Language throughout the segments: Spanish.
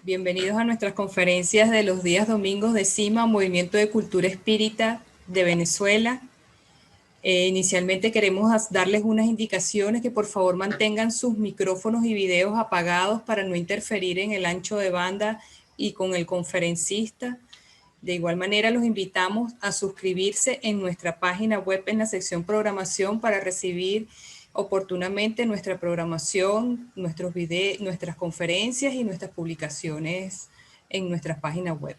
Bienvenidos a nuestras conferencias de los días domingos de CIMA, Movimiento de Cultura Espírita de Venezuela. Inicialmente queremos darles unas indicaciones que por favor mantengan sus micrófonos y videos apagados para no interferir en el ancho de banda y con el conferencista. De igual manera los invitamos a suscribirse en nuestra página web en la sección programación para recibir oportunamente nuestra programación, nuestros videos, nuestras conferencias y nuestras publicaciones en nuestra página web.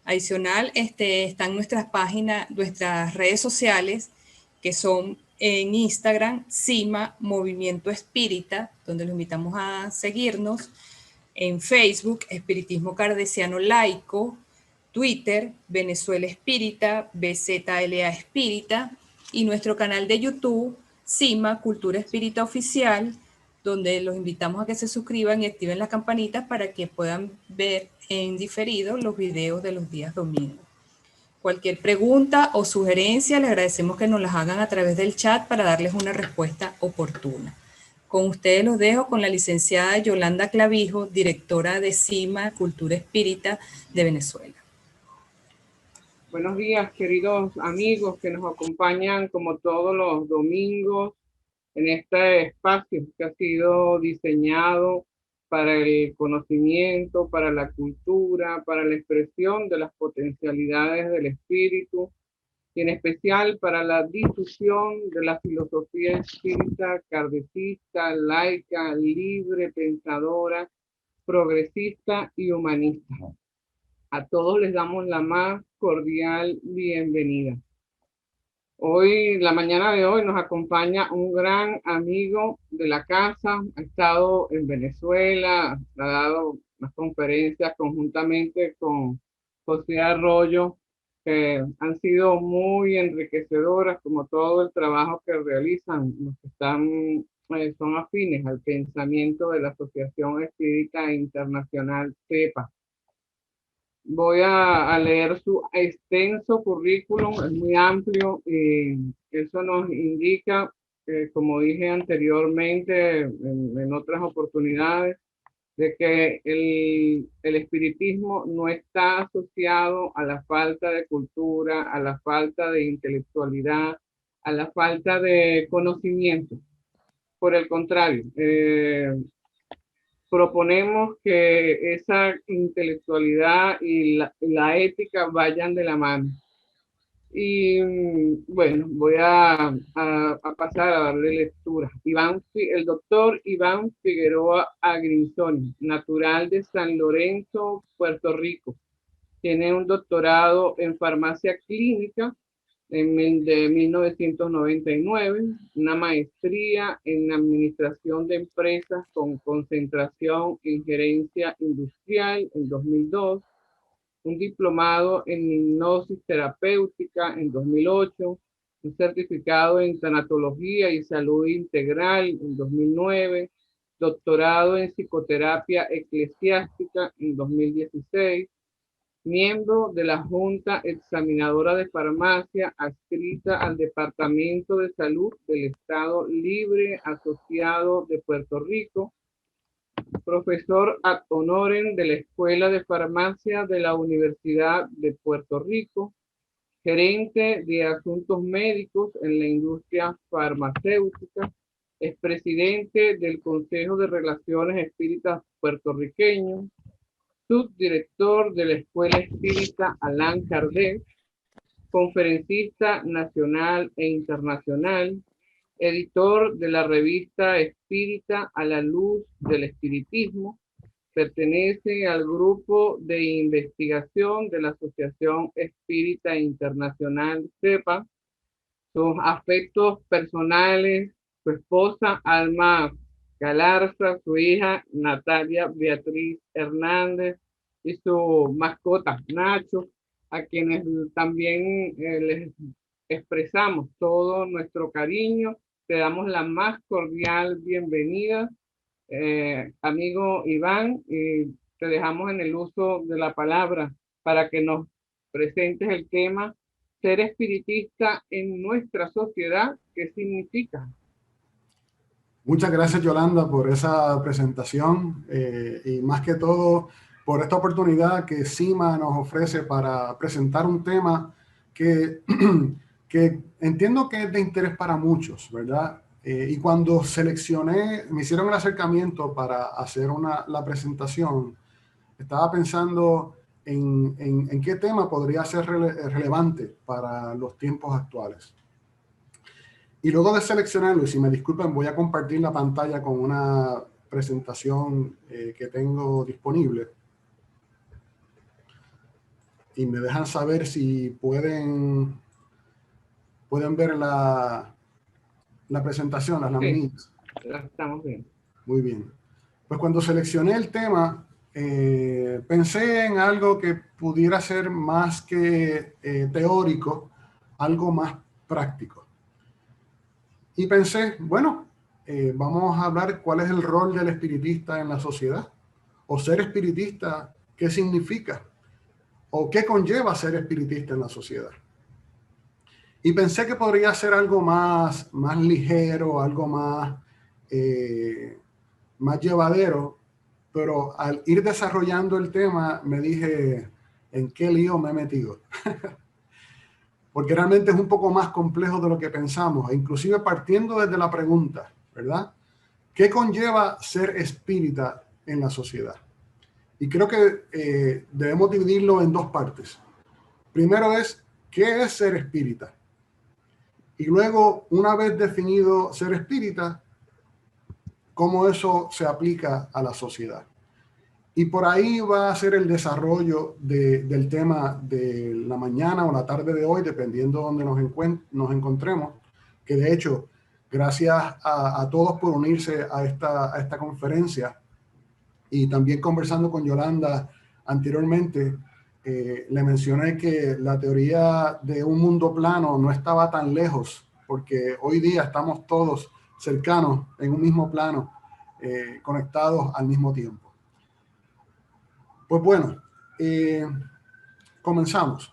Adicional, están nuestras páginas, nuestras redes sociales, que son en Instagram, CIMA Movimiento Espírita, donde los invitamos a seguirnos, en Facebook, Espiritismo Cardesiano Laico, Twitter, Venezuela Espírita, BZLA Espírita, y nuestro canal de YouTube, CIMA Cultura Espírita Oficial, donde los invitamos a que se suscriban y activen las campanitas para que puedan ver en diferido los videos de los días domingos. Cualquier pregunta o sugerencia, les agradecemos que nos las hagan a través del chat para darles una respuesta oportuna. Con ustedes los dejo con la licenciada Yolanda Clavijo, directora de CIMA Cultura Espírita de Venezuela. Buenos días, queridos amigos que nos acompañan como todos los domingos en este espacio que ha sido diseñado para el conocimiento, para la cultura, para la expresión de las potencialidades del espíritu y en especial para la difusión de la filosofía espírita kardecista, laica, libre, pensadora, progresista y humanista. A todos les damos la más cordial bienvenida. Hoy, la mañana de hoy, nos acompaña un gran amigo de la casa. Ha estado en Venezuela, ha dado unas conferencias conjuntamente con José Arroyo, que han sido muy enriquecedoras, como todo el trabajo que realizan los que están, son afines al pensamiento de la Asociación Espírita Internacional CEPA. Voy a leer su extenso currículum, es muy amplio y eso nos indica, como dije anteriormente en otras oportunidades, de que el espiritismo no está asociado a la falta de cultura, a la falta de intelectualidad, a la falta de conocimiento. Por el contrario, proponemos que esa intelectualidad y la ética vayan de la mano. Y bueno, voy a pasar a darle lectura. El doctor Iván Figueroa Agrinzoni, natural de San Lorenzo, Puerto Rico. Tiene un doctorado en farmacia clínica de 1999, una maestría en administración de empresas con concentración en gerencia industrial en 2002, un diplomado en hipnosis terapéutica en 2008, un certificado en tanatología y salud integral en 2009, doctorado en psicoterapia eclesiástica en 2016, miembro de la Junta Examinadora de Farmacia adscrita al Departamento de Salud del Estado Libre Asociado de Puerto Rico, profesor ad honorem de la Escuela de Farmacia de la Universidad de Puerto Rico, gerente de asuntos médicos en la industria farmacéutica, expresidente del Consejo de Relaciones Espíritas puertorriqueño, subdirector de la Escuela Espírita Allan Kardec, conferencista nacional e internacional, editor de la revista Espírita a la Luz del Espiritismo, pertenece al grupo de investigación de la Asociación Espírita Internacional CEPA. Sus aspectos personales, su esposa Alma Galarza, su hija Natalia Beatriz Hernández y su mascota Nacho, a quienes también les expresamos todo nuestro cariño. Te damos la más cordial bienvenida, amigo Iván, y te dejamos en el uso de la palabra para que nos presentes el tema ser espiritista en nuestra sociedad. ¿Qué significa? Muchas gracias, Yolanda, por esa presentación y más que todo por esta oportunidad que CIMA nos ofrece para presentar un tema que, que entiendo que es de interés para muchos, ¿verdad? Y cuando seleccioné, me hicieron el acercamiento para hacer la presentación, estaba pensando en qué tema podría ser relevante para los tiempos actuales. Y luego de seleccionarlo, y si me disculpan, voy a compartir la pantalla con una presentación que tengo disponible. Y me dejan saber si pueden ver la presentación, las laminitas. La estamos viendo. Muy bien. Pues cuando seleccioné el tema, pensé en algo que pudiera ser más que teórico, algo más práctico. Y pensé, bueno, vamos a hablar cuál es el rol del espiritista en la sociedad. O ser espiritista, ¿qué significa? O qué conlleva ser espiritista en la sociedad. Y pensé que podría ser algo más ligero, algo más llevadero, pero al ir desarrollando el tema me dije, ¿en qué lío me he metido? Porque realmente es un poco más complejo de lo que pensamos, e inclusive partiendo desde la pregunta, ¿verdad? ¿Qué conlleva ser espírita en la sociedad? Y creo que debemos dividirlo en dos partes. Primero es, ¿qué es ser espírita? Y luego, una vez definido ser espírita, ¿cómo eso se aplica a la sociedad? Y por ahí va a ser el desarrollo del tema de la mañana o la tarde de hoy, dependiendo de dónde nos encontremos, que de hecho, gracias a todos por unirse a esta conferencia, y también conversando con Yolanda anteriormente, le mencioné que la teoría de un mundo plano no estaba tan lejos, porque hoy día estamos todos cercanos en un mismo plano, conectados al mismo tiempo. Pues bueno, comenzamos.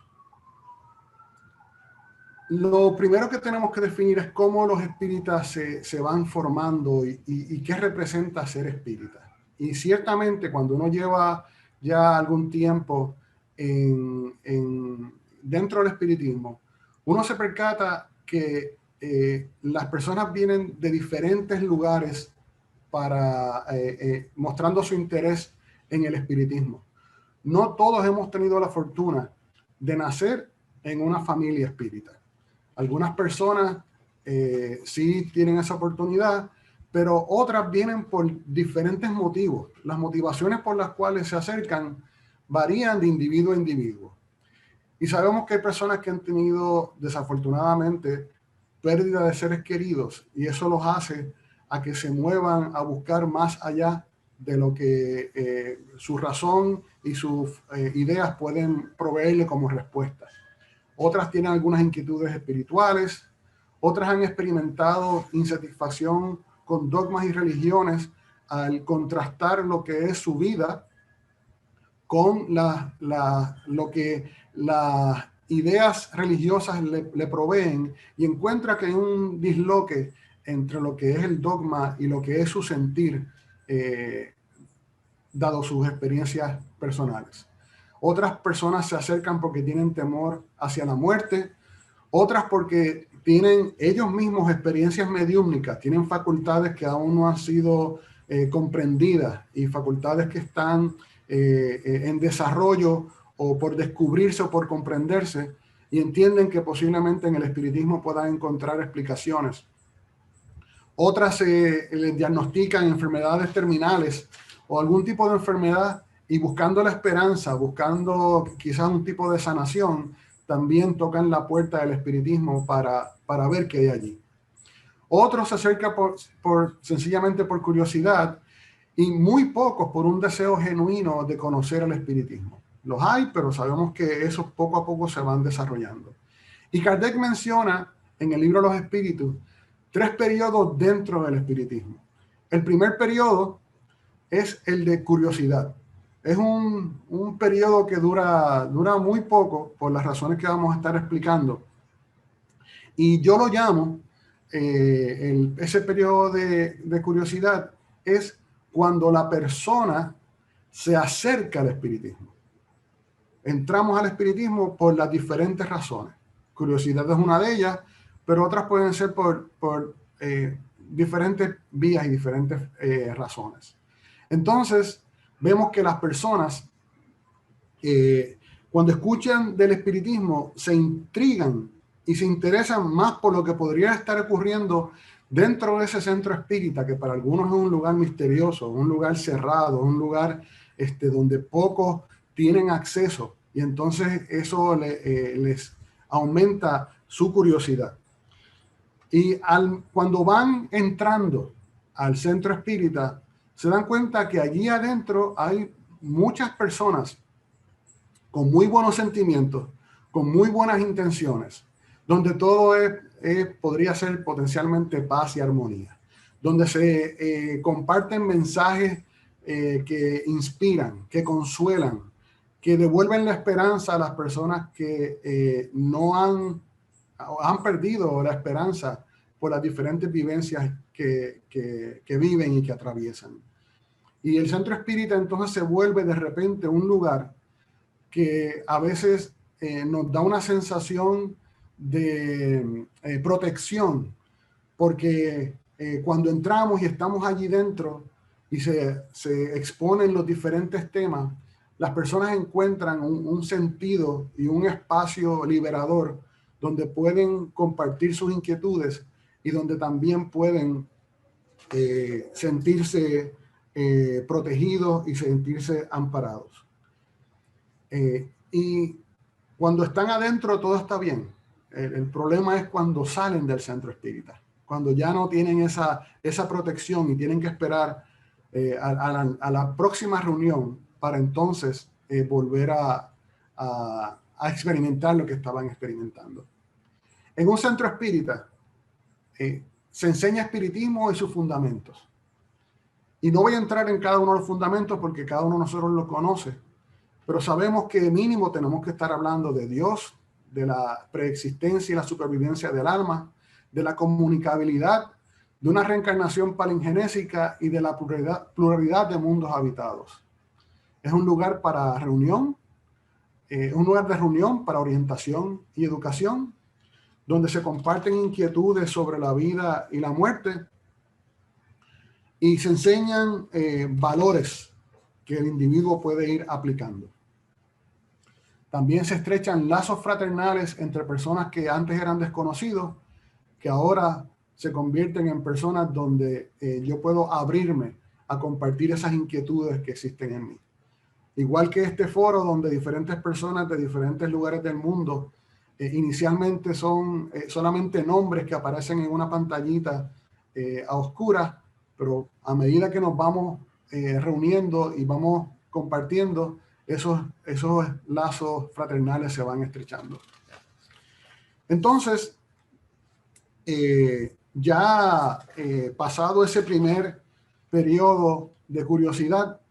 Lo primero que tenemos que definir es cómo los espíritas se van formando y qué representa ser espírita. Y ciertamente cuando uno lleva ya algún tiempo dentro del espiritismo, uno se percata que las personas vienen de diferentes lugares mostrando su interés en el espiritismo. No todos hemos tenido la fortuna de nacer en una familia espírita. Algunas personas sí tienen esa oportunidad, pero otras vienen por diferentes motivos. Las motivaciones por las cuales se acercan varían de individuo a individuo. Y sabemos que hay personas que han tenido, desafortunadamente, pérdida de seres queridos, y eso los hace a que se muevan a buscar más allá de lo que su razón y sus ideas pueden proveerle como respuestas. Otras tienen algunas inquietudes espirituales, otras han experimentado insatisfacción con dogmas y religiones al contrastar lo que es su vida con lo que las ideas religiosas le proveen, y encuentra que hay un disloque entre lo que es el dogma y lo que es su sentir, dado sus experiencias personales. Otras personas se acercan porque tienen temor hacia la muerte, otras porque tienen ellos mismos experiencias mediúmnicas, tienen facultades que aún no han sido comprendidas y facultades que están en desarrollo o por descubrirse o por comprenderse, y entienden que posiblemente en el espiritismo puedan encontrar explicaciones. Otras les diagnostican enfermedades terminales o algún tipo de enfermedad, y buscando la esperanza, buscando quizás un tipo de sanación, también tocan la puerta del espiritismo para ver qué hay allí. Otros se acercan sencillamente por curiosidad, y muy pocos por un deseo genuino de conocer el espiritismo. Los hay, pero sabemos que esos poco a poco se van desarrollando. Y Kardec menciona en el libro Los Espíritus 3 periodos dentro del espiritismo. El primer periodo es el de curiosidad. Es un periodo que dura muy poco, por las razones que vamos a estar explicando. Y yo lo llamo, ese periodo de curiosidad es cuando la persona se acerca al espiritismo. Entramos al espiritismo por las diferentes razones. Curiosidad es una de ellas, pero otras pueden ser por diferentes vías y diferentes razones. Entonces, vemos que las personas, cuando escuchan del espiritismo, se intrigan y se interesan más por lo que podría estar ocurriendo dentro de ese centro espírita, que para algunos es un lugar misterioso, un lugar cerrado, un lugar donde pocos tienen acceso, y entonces eso les aumenta su curiosidad. Y cuando van entrando al centro espírita, se dan cuenta que allí adentro hay muchas personas con muy buenos sentimientos, con muy buenas intenciones, donde todo podría ser potencialmente paz y armonía, donde se comparten mensajes que inspiran, que consuelan, que devuelven la esperanza a las personas que no han perdido la esperanza por las diferentes vivencias que viven y que atraviesan. Y el centro espírita entonces se vuelve de repente un lugar que a veces nos da una sensación de protección, porque cuando entramos y estamos allí dentro y se exponen los diferentes temas, las personas encuentran un sentido y un espacio liberador donde pueden compartir sus inquietudes y donde también pueden sentirse protegidos y sentirse amparados. Y cuando están adentro todo está bien. El problema es cuando salen del centro espírita, cuando ya no tienen esa protección y tienen que esperar a la próxima reunión para entonces volver a experimentar lo que estaban experimentando. En un centro espírita se enseña espiritismo y sus fundamentos. Y no voy a entrar en cada uno de los fundamentos porque cada uno de nosotros lo conoce, pero sabemos que mínimo tenemos que estar hablando de Dios, de la preexistencia y la supervivencia del alma, de la comunicabilidad, de una reencarnación palingenésica y de la pluralidad de mundos habitados. Es un lugar para reunión, un lugar de reunión para orientación y educación, donde se comparten inquietudes sobre la vida y la muerte y se enseñan valores que el individuo puede ir aplicando. También se estrechan lazos fraternales entre personas que antes eran desconocidos, que ahora se convierten en personas donde yo puedo abrirme a compartir esas inquietudes que existen en mí. Igual que este foro donde diferentes personas de diferentes lugares del mundo inicialmente son solamente nombres que aparecen en una pantallita a oscuras, pero a medida que nos vamos reuniendo y vamos compartiendo, esos lazos fraternales se van estrechando. Entonces, pasado ese primer periodo de curiosidad,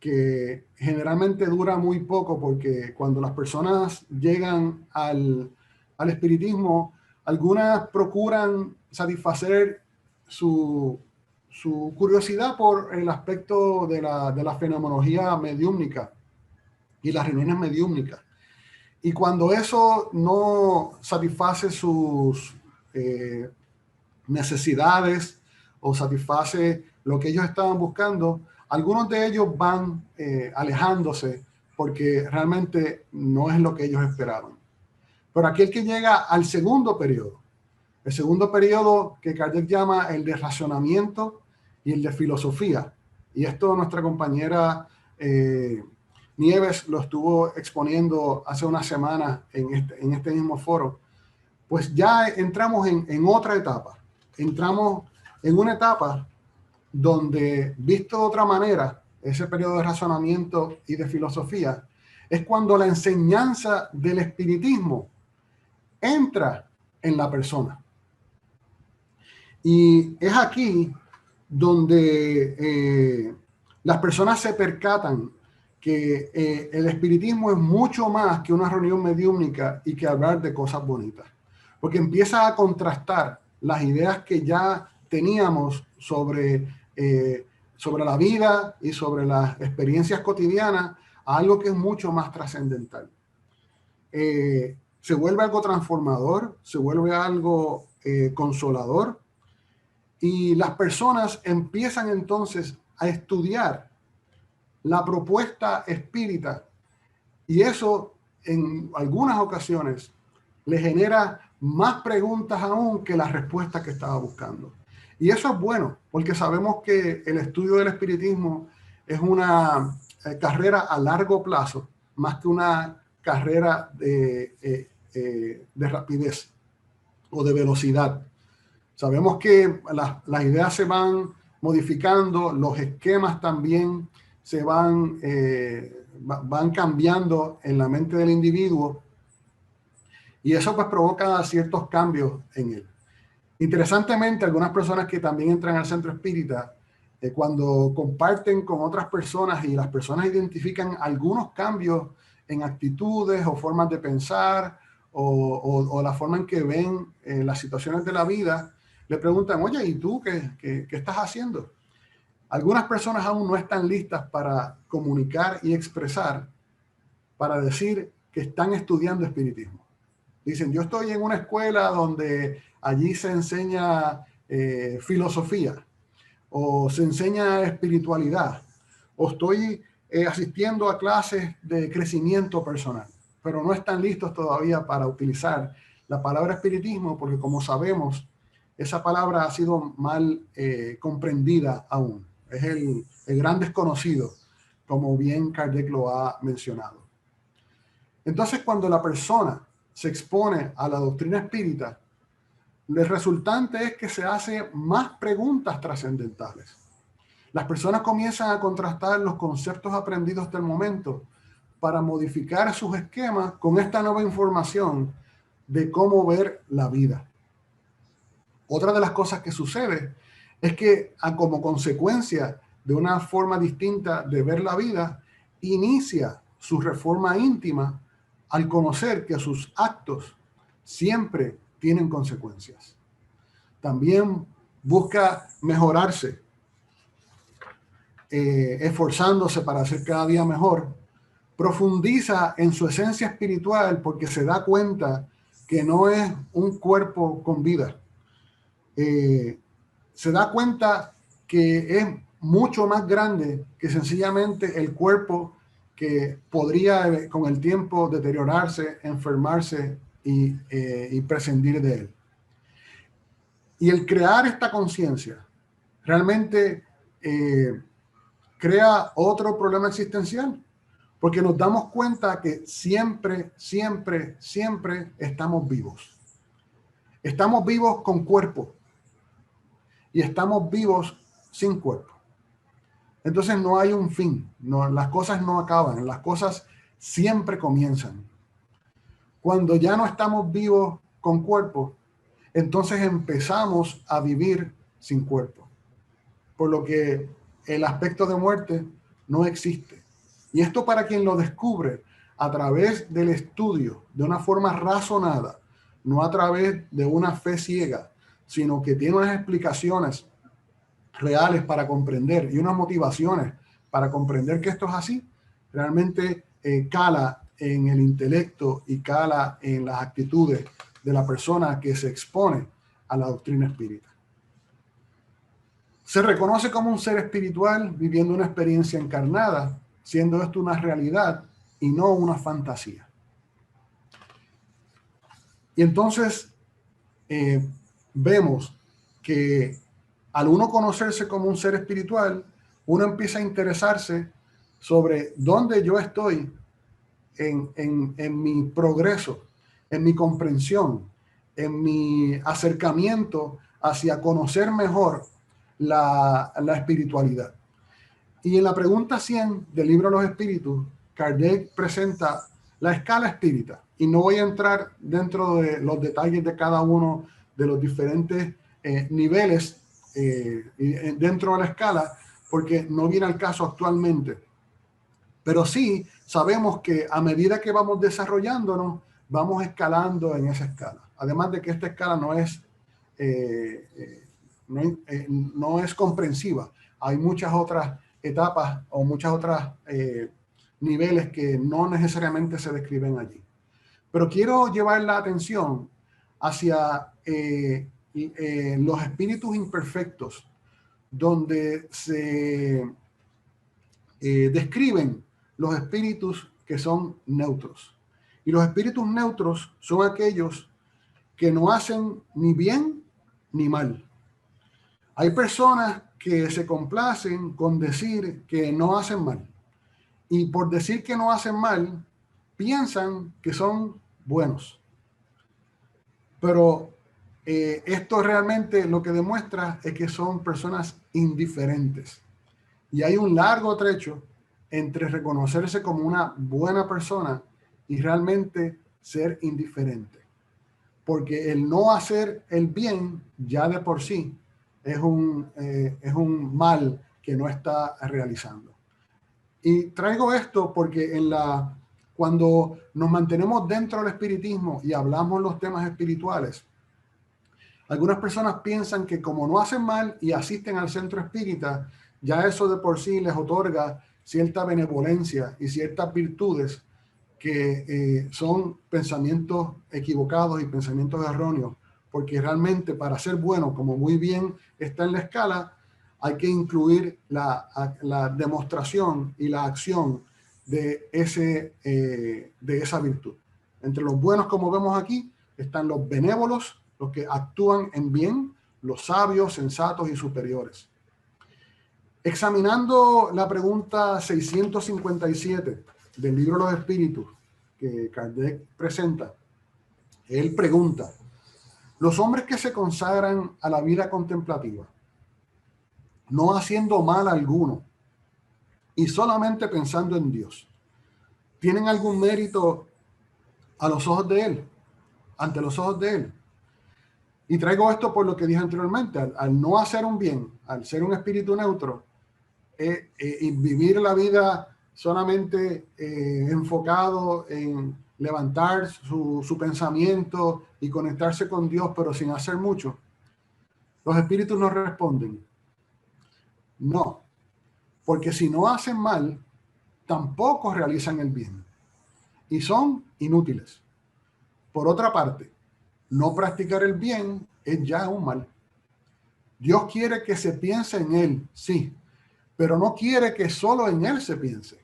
que generalmente dura muy poco, porque cuando las personas llegan al espiritismo, algunas procuran satisfacer su curiosidad por el aspecto de la fenomenología mediúmnica y las reuniones mediúmnicas. Y cuando eso no satisface sus necesidades o satisface lo que ellos estaban buscando, algunos de ellos van alejándose porque realmente no es lo que ellos esperaban. Pero aquel que llega al segundo periodo, el segundo periodo que Kardec llama el de racionamiento y el de filosofía, y esto nuestra compañera Nieves lo estuvo exponiendo hace unas semanas en este mismo foro, pues ya entramos en otra etapa. Entramos en una etapa donde, visto de otra manera, ese periodo de razonamiento y de filosofía, es cuando la enseñanza del espiritismo entra en la persona. Y es aquí donde las personas se percatan que el espiritismo es mucho más que una reunión mediúmnica y que hablar de cosas bonitas, porque empieza a contrastar las ideas que ya teníamos sobre sobre la vida y sobre las experiencias cotidianas a algo que es mucho más trascendental. Se vuelve algo transformador, se vuelve algo consolador, y las personas empiezan entonces a estudiar la propuesta espírita, y eso en algunas ocasiones le genera más preguntas aún que las respuestas que estaba buscando. Y eso es bueno, porque sabemos que el estudio del espiritismo es una carrera a largo plazo, más que una carrera de rapidez o de velocidad. Sabemos que las ideas se van modificando, los esquemas también se van cambiando en la mente del individuo, y eso pues provoca ciertos cambios en él. Interesantemente, algunas personas que también entran al centro espírita, cuando comparten con otras personas y las personas identifican algunos cambios en actitudes o formas de pensar o la forma en que ven las situaciones de la vida, le preguntan, oye, ¿y tú qué estás haciendo? Algunas personas aún no están listas para comunicar y expresar, para decir que están estudiando espiritismo. Dicen, yo estoy en una escuela donde allí se enseña filosofía, o se enseña espiritualidad, o estoy asistiendo a clases de crecimiento personal, pero no están listos todavía para utilizar la palabra espiritismo, porque como sabemos, esa palabra ha sido mal comprendida aún. Es el gran desconocido, como bien Kardec lo ha mencionado. Entonces, cuando la persona se expone a la doctrina espírita, el resultante es que se hace más preguntas trascendentales. Las personas comienzan a contrastar los conceptos aprendidos hasta el momento para modificar sus esquemas con esta nueva información de cómo ver la vida. Otra de las cosas que sucede es que, como consecuencia de una forma distinta de ver la vida, inicia su reforma íntima al conocer que sus actos siempre tienen consecuencias. También busca mejorarse, esforzándose para ser cada día mejor. Profundiza en su esencia espiritual porque se da cuenta que no es un cuerpo con vida. Se da cuenta que es mucho más grande que sencillamente el cuerpo, que podría con el tiempo deteriorarse, enfermarse y prescindir de él. Y el crear esta conciencia realmente crea otro problema existencial, porque nos damos cuenta que siempre, siempre, siempre estamos vivos. Estamos vivos con cuerpo y estamos vivos sin cuerpo. Entonces no hay un fin, las cosas no acaban, las cosas siempre comienzan. Cuando ya no estamos vivos con cuerpo, entonces empezamos a vivir sin cuerpo, por lo que el aspecto de muerte no existe. Y esto, para quien lo descubre a través del estudio, de una forma razonada, no a través de una fe ciega, sino que tiene unas explicaciones reales para comprender y unas motivaciones para comprender que esto es así, realmente cala en el intelecto y cala en las actitudes de la persona que se expone a la doctrina espírita. Se reconoce como un ser espiritual viviendo una experiencia encarnada, siendo esto una realidad y no una fantasía. Y entonces vemos que al uno conocerse como un ser espiritual, uno empieza a interesarse sobre dónde yo estoy en mi progreso, en mi comprensión, en mi acercamiento hacia conocer mejor la espiritualidad. Y en la pregunta 100 del libro de los espíritus, Kardec presenta la escala espírita. Y no voy a entrar dentro de los detalles de cada uno de los diferentes niveles dentro de la escala, porque no viene al caso actualmente. Pero sí sabemos que a medida que vamos desarrollándonos, vamos escalando en esa escala. Además de que esta escala no es comprensiva, hay muchas otras etapas o muchas otras niveles que no necesariamente se describen allí. Pero quiero llevar la atención hacia los espíritus imperfectos, donde se describen los espíritus que son neutros. Y los espíritus neutros son aquellos que no hacen ni bien ni mal. Hay personas que se complacen con decir que no hacen mal. Y por decir que no hacen mal, piensan que son buenos. Pero esto realmente lo que demuestra es que son personas indiferentes. Y hay un largo trecho entre reconocerse como una buena persona y realmente ser indiferente. Porque el no hacer el bien ya de por sí es un mal que no está realizando. Y traigo esto porque cuando nos mantenemos dentro del espiritismo y hablamos los temas espirituales, algunas personas piensan que como no hacen mal y asisten al centro espírita, ya eso de por sí les otorga cierta benevolencia y ciertas virtudes que son pensamientos equivocados y pensamientos erróneos, porque realmente para ser bueno, como muy bien está en la escala, hay que incluir la demostración y la acción de esa virtud. Entre los buenos, como vemos aquí, están los benévolos, los que actúan en bien, los sabios, sensatos y superiores. Examinando la pregunta 657 del libro de los Espíritus que Kardec presenta, él pregunta: los hombres que se consagran a la vida contemplativa, no haciendo mal alguno y solamente pensando en Dios, ¿tienen algún mérito a los ojos de Él, ante los ojos de Él? Y traigo esto por lo que dije anteriormente, al no hacer un bien, al ser un espíritu neutro, y vivir la vida solamente enfocado en levantar su pensamiento y conectarse con Dios, pero sin hacer mucho, los espíritus no responden. No, porque si no hacen mal, tampoco realizan el bien y son inútiles. Por otra parte, no practicar el bien es ya un mal. Dios quiere que se piense en Él, sí, pero no quiere que solo en Él se piense,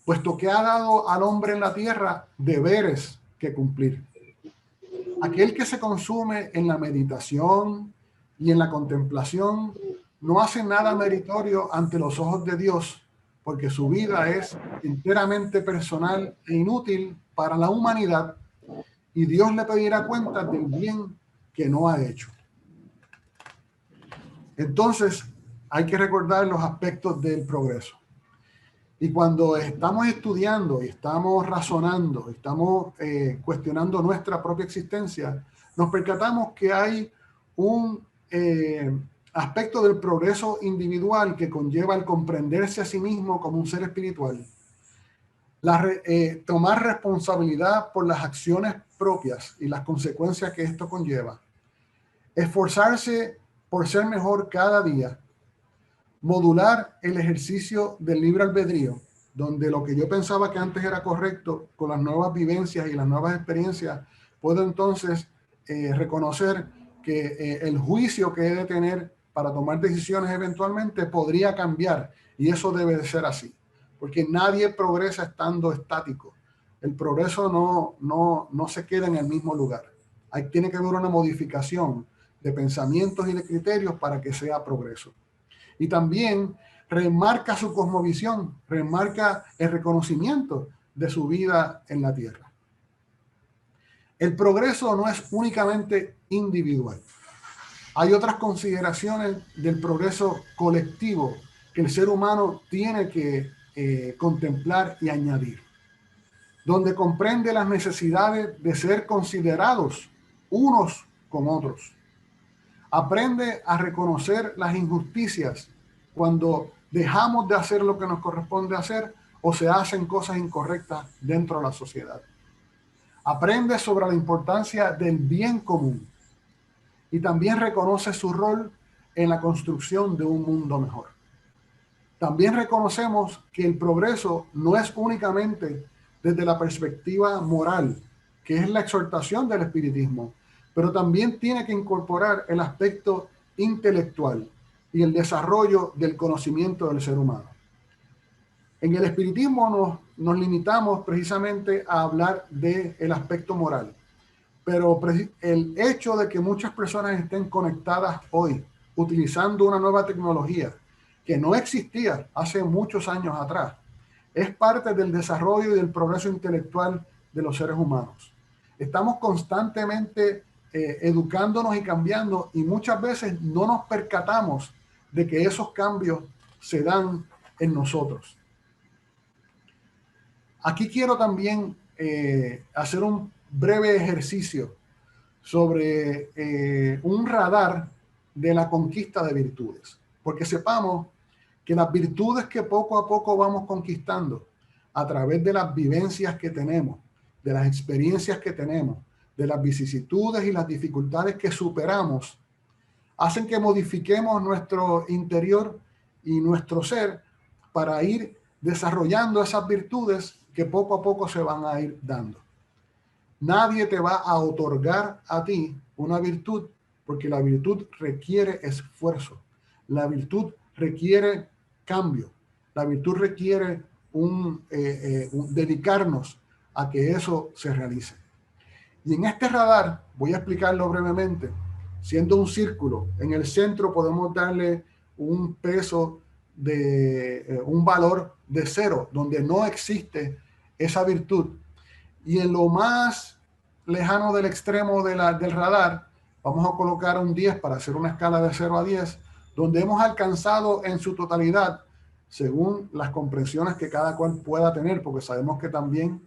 puesto que ha dado al hombre en la tierra deberes que cumplir. Aquel que se consume en la meditación y en la contemplación no hace nada meritorio ante los ojos de Dios, porque su vida es enteramente personal e inútil para la humanidad, y Dios le pedirá cuentas del bien que no ha hecho. Entonces, hay que recordar los aspectos del progreso. Y cuando estamos estudiando, estamos razonando, estamos cuestionando nuestra propia existencia, nos percatamos que hay un aspecto del progreso individual que conlleva el comprenderse a sí mismo como un ser espiritual, tomar responsabilidad por las acciones propias y las consecuencias que esto conlleva, esforzarse por ser mejor cada día, modular el ejercicio del libre albedrío, donde lo que yo pensaba que antes era correcto, con las nuevas vivencias y las nuevas experiencias, puedo entonces reconocer que el juicio que he de tener para tomar decisiones eventualmente podría cambiar, y eso debe de ser así, porque nadie progresa estando estático. El progreso no se queda en el mismo lugar. Tiene que haber una modificación de pensamientos y de criterios para que sea progreso. Y también remarca su cosmovisión, remarca el reconocimiento de su vida en la tierra. El progreso no es únicamente individual. Hay otras consideraciones del progreso colectivo que el ser humano tiene que contemplar y añadir, donde comprende las necesidades de ser considerados unos con otros. Aprende a reconocer las injusticias cuando dejamos de hacer lo que nos corresponde hacer o se hacen cosas incorrectas dentro de la sociedad. Aprende sobre la importancia del bien común y también reconoce su rol en la construcción de un mundo mejor. También reconocemos que el progreso no es únicamente desde la perspectiva moral, que es la exhortación del espiritismo, pero también tiene que incorporar el aspecto intelectual y el desarrollo del conocimiento del ser humano. En el espiritismo nos limitamos precisamente a hablar del aspecto moral, pero el hecho de que muchas personas estén conectadas hoy utilizando una nueva tecnología que no existía hace muchos años atrás, es parte del desarrollo y del progreso intelectual de los seres humanos. Estamos constantemente educándonos y cambiando, y muchas veces no nos percatamos de que esos cambios se dan en nosotros. Aquí quiero también hacer un breve ejercicio sobre un radar de la conquista de virtudes, porque sepamos que las virtudes que poco a poco vamos conquistando a través de las vivencias que tenemos, de las experiencias que tenemos, de las vicisitudes y las dificultades que superamos, hacen que modifiquemos nuestro interior y nuestro ser para ir desarrollando esas virtudes que poco a poco se van a ir dando. Nadie te va a otorgar a ti una virtud, porque la virtud requiere esfuerzo, la virtud requiere cambio, la virtud requiere dedicarnos a que eso se realice. Y en este radar, voy a explicarlo brevemente, siendo un círculo, en el centro podemos darle un peso de un valor de 0, donde no existe esa virtud. Y en lo más lejano del extremo del radar, vamos a colocar un 10 para hacer una escala de 0 a 10, donde hemos alcanzado en su totalidad, según las comprensiones que cada cual pueda tener, porque sabemos que también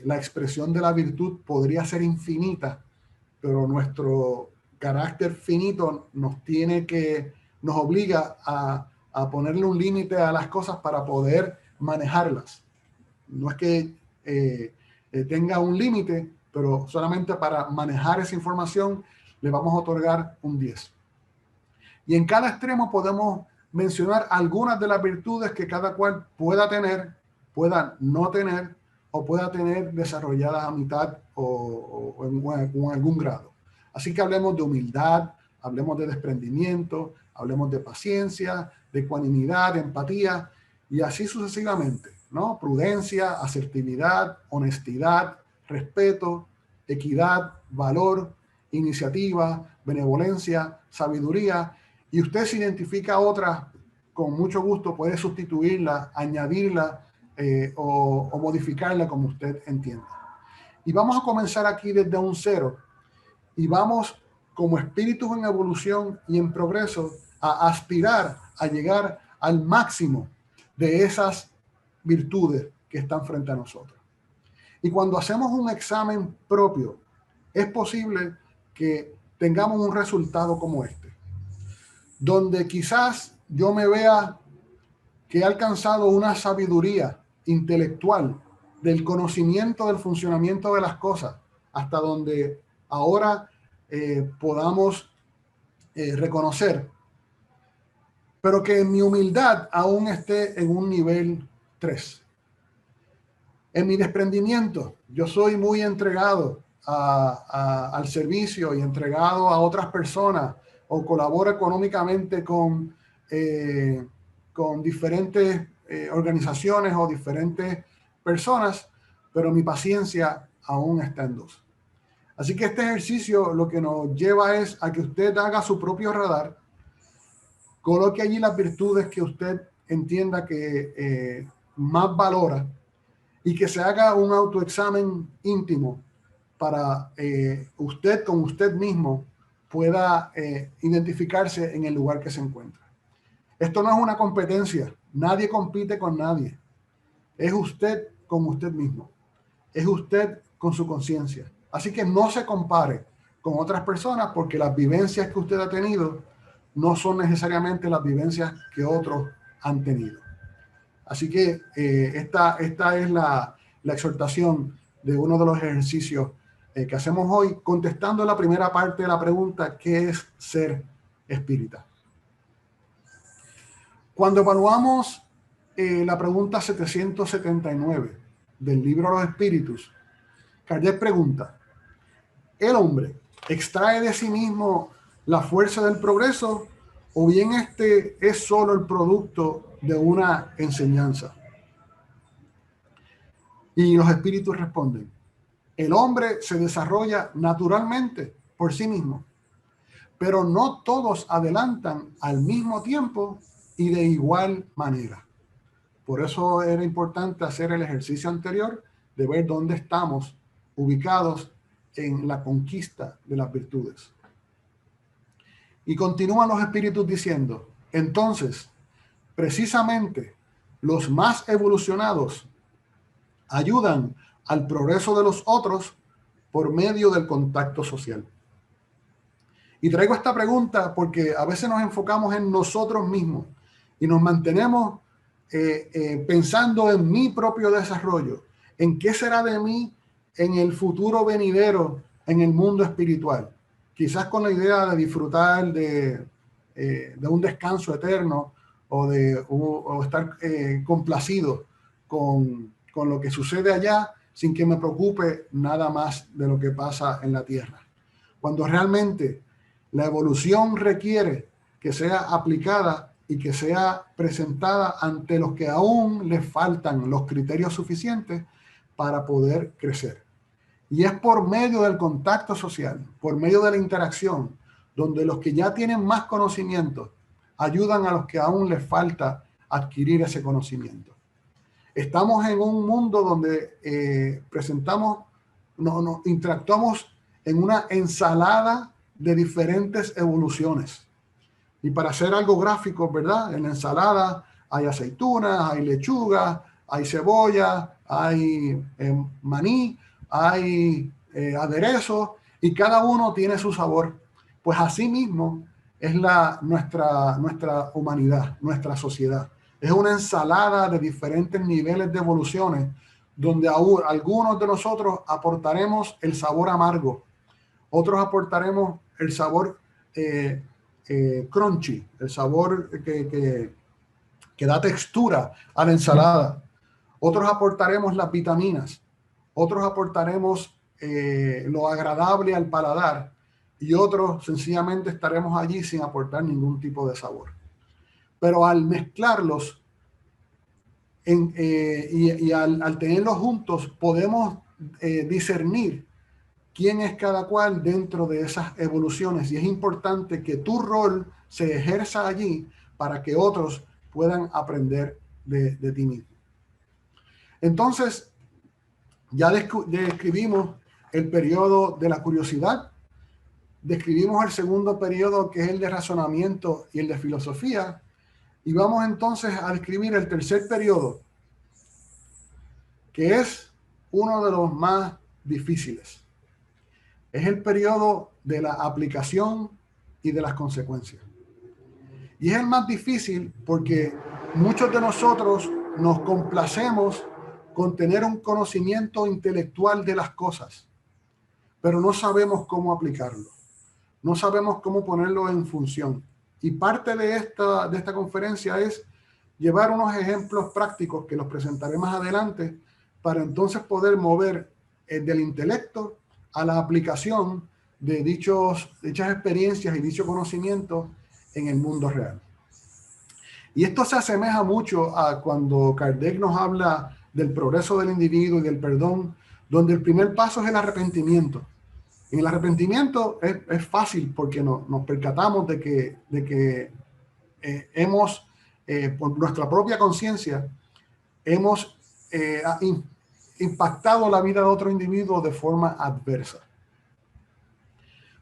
la expresión de la virtud podría ser infinita, pero nuestro carácter finito nos obliga a ponerle un límite a las cosas para poder manejarlas. No es que tenga un límite, pero solamente para manejar esa información le vamos a otorgar un 10. Y en cada extremo podemos mencionar algunas de las virtudes que cada cual pueda tener, pueda no tener, o pueda tener desarrolladas a mitad o en algún grado. Así que hablemos de humildad, hablemos de desprendimiento, hablemos de paciencia, de ecuanimidad, de empatía, y así sucesivamente, ¿no? Prudencia, asertividad, honestidad, respeto, equidad, valor, iniciativa, benevolencia, sabiduría, y usted se identifica otras, con mucho gusto puede sustituirla, añadirla o modificarla como usted entienda. Y vamos a comenzar aquí desde un 0 y vamos como espíritus en evolución y en progreso a aspirar a llegar al máximo de esas virtudes que están frente a nosotros. Y cuando hacemos un examen propio, es posible que tengamos un resultado como este, donde quizás yo me vea que he alcanzado una sabiduría intelectual del conocimiento del funcionamiento de las cosas, hasta donde ahora podamos reconocer, pero que mi humildad aún esté en un nivel 3. En mi desprendimiento, yo soy muy entregado al servicio y entregado a otras personas, o colaboro económicamente con diferentes organizaciones o diferentes personas, pero mi paciencia aún está en 2. Así que este ejercicio lo que nos lleva es a que usted haga su propio radar, coloque allí las virtudes que usted entienda que más valora, y que se haga un autoexamen íntimo para usted con usted mismo pueda identificarse en el lugar que se encuentra. Esto no es una competencia, nadie compite con nadie. Es usted con usted mismo, es usted con su conciencia. Así que no se compare con otras personas, porque las vivencias que usted ha tenido no son necesariamente las vivencias que otros han tenido. Así que esta es la exhortación de uno de los ejercicios que hacemos hoy, contestando la primera parte de la pregunta: ¿qué es ser espírita? Cuando evaluamos la pregunta 779 del libro de los espíritus, Kardec pregunta, ¿el hombre extrae de sí mismo la fuerza del progreso o bien este es solo el producto de una enseñanza? Y los espíritus responden, el hombre se desarrolla naturalmente por sí mismo, pero no todos adelantan al mismo tiempo y de igual manera. Por eso era importante hacer el ejercicio anterior de ver dónde estamos ubicados en la conquista de las virtudes. Y continúan los espíritus diciendo, entonces, precisamente los más evolucionados ayudan al progreso de los otros por medio del contacto social. Y traigo esta pregunta porque a veces nos enfocamos en nosotros mismos y nos mantenemos pensando en mi propio desarrollo, en qué será de mí en el futuro venidero en el mundo espiritual. Quizás con la idea de disfrutar de un descanso eterno o estar complacido con lo que sucede allá sin que me preocupe nada más de lo que pasa en la tierra. Cuando realmente la evolución requiere que sea aplicada y que sea presentada ante los que aún les faltan los criterios suficientes para poder crecer. Y es por medio del contacto social, por medio de la interacción, donde los que ya tienen más conocimiento ayudan a los que aún les falta adquirir ese conocimiento. Estamos en un mundo donde interactuamos en una ensalada de diferentes evoluciones. Y para hacer algo gráfico, ¿verdad? En la ensalada hay aceitunas, hay lechuga, hay cebolla, hay maní, hay aderezos, y cada uno tiene su sabor. Pues así mismo es nuestra humanidad, nuestra sociedad. Es una ensalada de diferentes niveles de evoluciones, donde aún algunos de nosotros aportaremos el sabor amargo, otros aportaremos el sabor crunchy, el sabor que da textura a la ensalada. Otros aportaremos las vitaminas, otros aportaremos lo agradable al paladar y otros sencillamente estaremos allí sin aportar ningún tipo de sabor. Pero al mezclarlos y al tenerlos juntos podemos discernir quién es cada cual dentro de esas evoluciones, y es importante que tu rol se ejerza allí para que otros puedan aprender de ti mismo. Entonces, ya describimos el periodo de la curiosidad, describimos el segundo periodo, que es el de razonamiento y el de filosofía, y vamos entonces a describir el tercer periodo, que es uno de los más difíciles. Es el periodo de la aplicación y de las consecuencias. Y es el más difícil porque muchos de nosotros nos complacemos con tener un conocimiento intelectual de las cosas, pero no sabemos cómo aplicarlo. No sabemos cómo ponerlo en función. Y parte de esta conferencia es llevar unos ejemplos prácticos que los presentaré más adelante para entonces poder mover del intelecto a la aplicación de dichas experiencias y dicho conocimiento en el mundo real. Y esto se asemeja mucho a cuando Kardec nos habla del progreso del individuo y del perdón, donde el primer paso es el arrepentimiento. En el arrepentimiento es fácil porque nos percatamos de que hemos, por nuestra propia conciencia, hemos impactado la vida de otro individuo de forma adversa.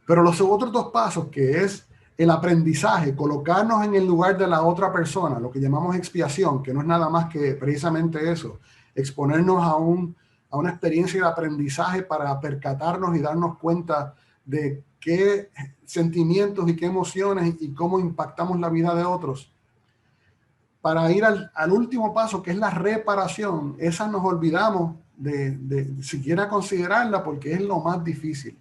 Pero los otros dos pasos, que es el aprendizaje, colocarnos en el lugar de la otra persona, lo que llamamos expiación, que no es nada más que precisamente eso, exponernos a una experiencia de aprendizaje para percatarnos y darnos cuenta de qué sentimientos y qué emociones y cómo impactamos la vida de otros. Para ir al último paso, que es la reparación, esa nos olvidamos de siquiera considerarla porque es lo más difícil.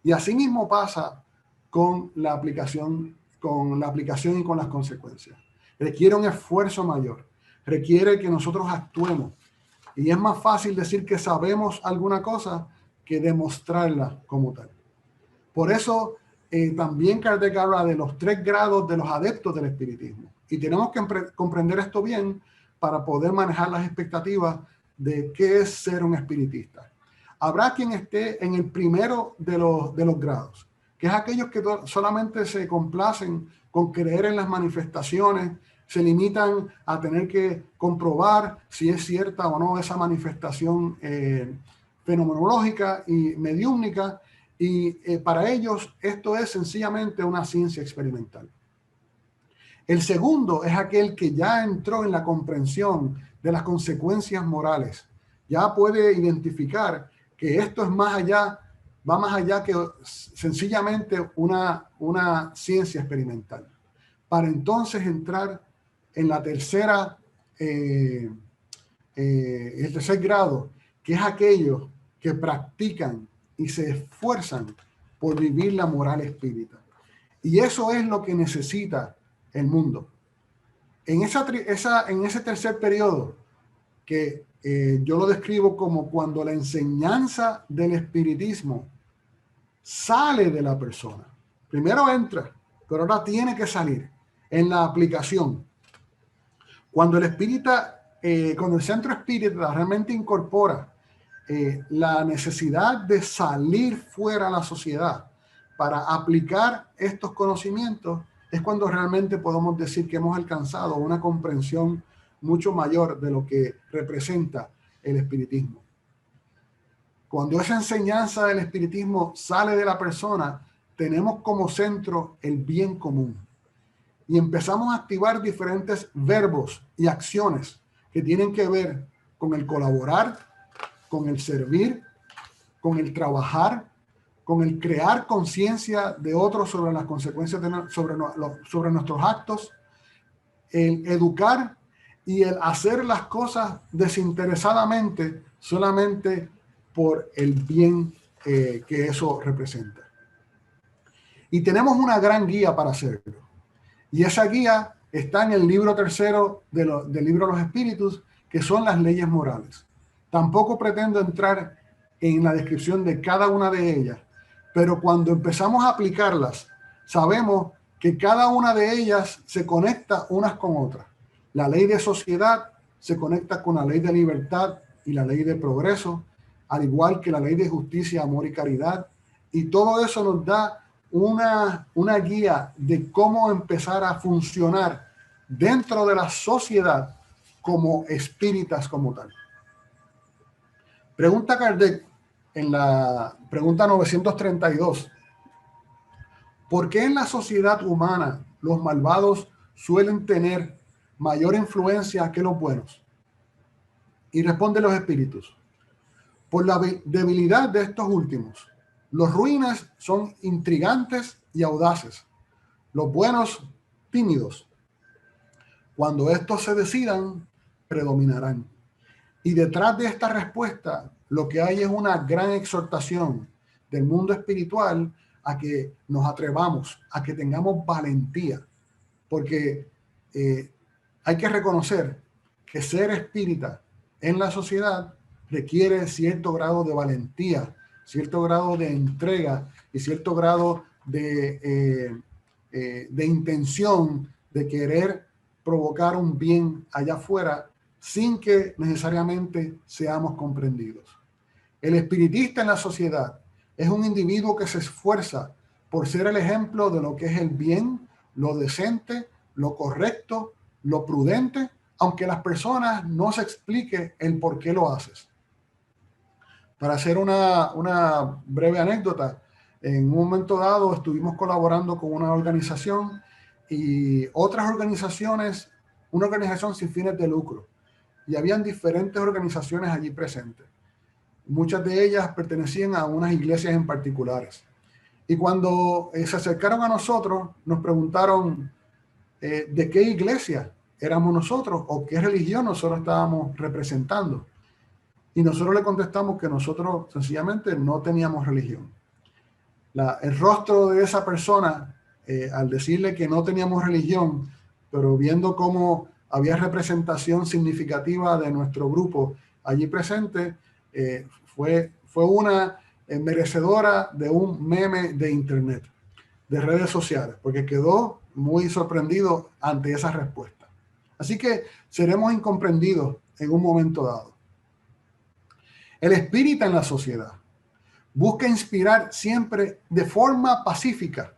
Y así mismo pasa con la aplicación y con las consecuencias. requiere un esfuerzo mayor, requiere que nosotros actuemos. Y es más fácil decir que sabemos alguna cosa que demostrarla como tal. Por eso también Kardec habla de los 3 grados de los adeptos del espiritismo. Y tenemos que comprender esto bien para poder manejar las expectativas de qué es ser un espiritista. Habrá quien esté en el primero de los grados, que es aquellos que solamente se complacen con creer en las manifestaciones, se limitan a tener que comprobar si es cierta o no esa manifestación fenomenológica y mediúmnica, y para ellos esto es sencillamente una ciencia experimental. El segundo es aquel que ya entró en la comprensión de las consecuencias morales, ya puede identificar que esto es más allá, va más allá que sencillamente una ciencia experimental, para entonces entrar en la tercera, el tercer grado, que es aquellos que practican y se esfuerzan por vivir la moral espírita. Y eso es lo que necesita el mundo. En ese tercer periodo, que yo lo describo como cuando la enseñanza del espiritismo sale de la persona. Primero entra, pero ahora tiene que salir en la aplicación. Cuando cuando el centro espírita realmente incorpora la necesidad de salir fuera a la sociedad para aplicar estos conocimientos, es cuando realmente podemos decir que hemos alcanzado una comprensión mucho mayor de lo que representa el espiritismo. Cuando esa enseñanza del espiritismo sale de la persona, tenemos como centro el bien común. Y empezamos a activar diferentes verbos y acciones que tienen que ver con el colaborar, con el servir, con el trabajar, con el crear conciencia de otros sobre las consecuencias sobre nuestros actos, el educar y el hacer las cosas desinteresadamente solamente por el bien que eso representa. Y tenemos una gran guía para hacerlo. Y esa guía está en el libro tercero del libro de los espíritus, que son las leyes morales. Tampoco pretendo entrar en la descripción de cada una de ellas, pero cuando empezamos a aplicarlas, sabemos que cada una de ellas se conecta unas con otras. La ley de sociedad se conecta con la ley de libertad y la ley de progreso, al igual que la ley de justicia, amor y caridad. Y todo eso nos da una guía de cómo empezar a funcionar dentro de la sociedad como espíritas como tal. Pregunta Kardec en la pregunta 932. ¿Por qué en la sociedad humana los malvados suelen tener mayor influencia que los buenos? Y responde los espíritus. Por la debilidad de estos últimos. Los ruines son intrigantes y audaces. Los buenos, tímidos. Cuando estos se decidan, predominarán. Y detrás de esta respuesta, lo que hay es una gran exhortación del mundo espiritual a que nos atrevamos, a que tengamos valentía. Porque hay que reconocer que ser espírita en la sociedad requiere cierto grado de valentía, cierto grado de entrega y cierto grado de intención de querer provocar un bien allá afuera sin que necesariamente seamos comprendidos. El espiritista en la sociedad es un individuo que se esfuerza por ser el ejemplo de lo que es el bien, lo decente, lo correcto, lo prudente, aunque las personas no se explique el por qué lo haces. Para hacer una breve anécdota, en un momento dado estuvimos colaborando con una organización y otras organizaciones, una organización sin fines de lucro, y habían diferentes organizaciones allí presentes. Muchas de ellas pertenecían a unas iglesias en particulares. Y cuando se acercaron a nosotros, nos preguntaron de qué iglesia éramos nosotros o qué religión nosotros estábamos representando. Y nosotros le contestamos que nosotros sencillamente no teníamos religión. El rostro de esa persona, al decirle que no teníamos religión, pero viendo cómo había representación significativa de nuestro grupo allí presente, fue una merecedora de un meme de internet, de redes sociales, porque quedó muy sorprendido ante esa respuesta. Así que seremos incomprendidos en un momento dado. El espírita en la sociedad busca inspirar siempre de forma pacífica.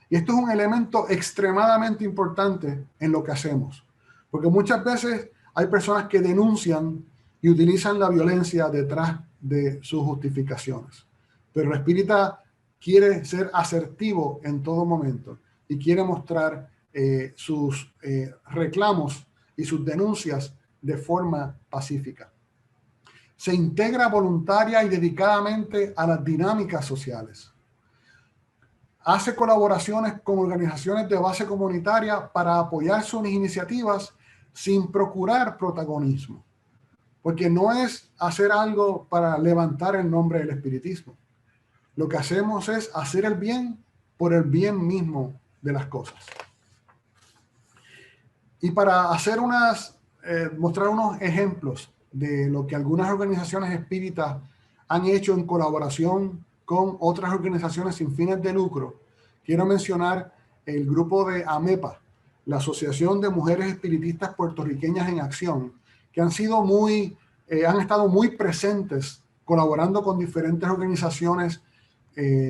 Y esto es un elemento extremadamente importante en lo que hacemos. Porque muchas veces hay personas que denuncian y utilizan la violencia detrás de sus justificaciones. Pero el espírita quiere ser asertivo en todo momento y quiere mostrar sus reclamos y sus denuncias de forma pacífica. Se integra voluntaria y dedicadamente a las dinámicas sociales. Hace colaboraciones con organizaciones de base comunitaria para apoyar sus iniciativas sin procurar protagonismo. Porque no es hacer algo para levantar el nombre del espiritismo. Lo que hacemos es hacer el bien por el bien mismo de las cosas. Y para hacer mostrar unos ejemplos de lo que algunas organizaciones espíritas han hecho en colaboración con otras organizaciones sin fines de lucro, quiero mencionar el grupo de AMEPA, la Asociación de Mujeres Espiritistas Puertorriqueñas en Acción, que han estado muy presentes colaborando con diferentes organizaciones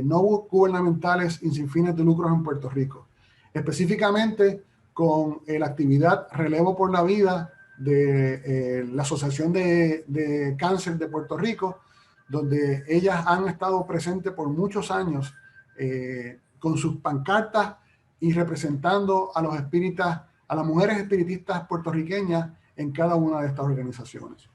no gubernamentales y sin fines de lucro en Puerto Rico. Específicamente con la actividad Relevo por la Vida de la Asociación de Cáncer de Puerto Rico, donde ellas han estado presentes por muchos años con sus pancartas y representando a los espíritas, a las mujeres espiritistas puertorriqueñas en cada una de estas organizaciones.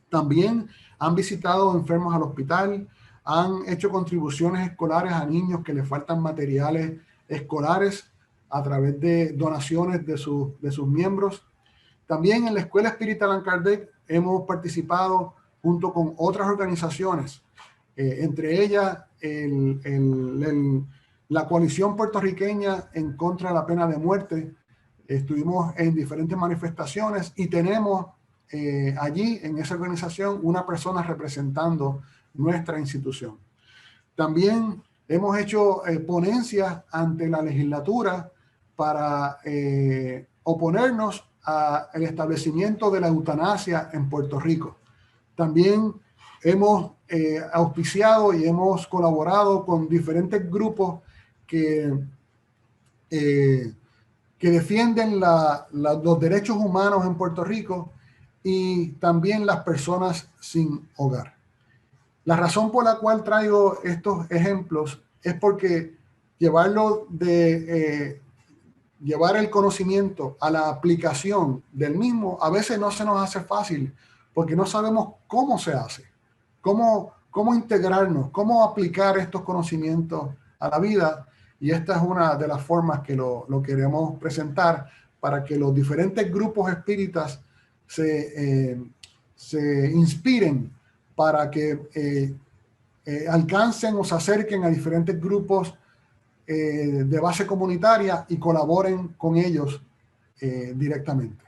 También han visitado enfermos al hospital, han hecho contribuciones escolares a niños que les faltan materiales escolares a través de donaciones de sus miembros. También en la Escuela Espírita Allan Kardec hemos participado junto con otras organizaciones, entre ellas la Coalición Puertorriqueña en contra de la pena de muerte. Estuvimos en diferentes manifestaciones y tenemos allí en esa organización una persona representando nuestra institución. También hemos hecho ponencias ante la legislatura para oponernos al establecimiento de la eutanasia en Puerto Rico. También hemos auspiciado y hemos colaborado con diferentes grupos que defienden los derechos humanos en Puerto Rico y también las personas sin hogar. La razón por la cual traigo estos ejemplos es porque llevar el conocimiento a la aplicación del mismo a veces no se nos hace fácil porque no sabemos cómo se hace, cómo integrarnos, cómo aplicar estos conocimientos a la vida. Y esta es una de las formas que lo queremos presentar para que los diferentes grupos espíritas se inspiren para que alcancen o se acerquen a diferentes grupos de base comunitaria y colaboren con ellos directamente.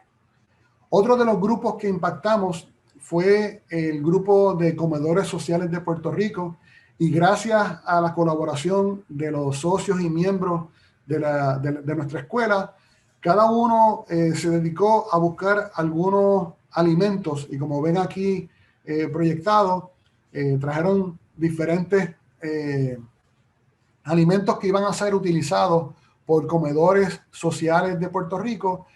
Otro de los grupos que impactamos fue el grupo de comedores sociales de Puerto Rico, y gracias a la colaboración de los socios y miembros de nuestra escuela, cada uno se dedicó a buscar algunos alimentos y, como ven aquí proyectados, trajeron diferentes alimentos que iban a ser utilizados por comedores sociales de Puerto Rico,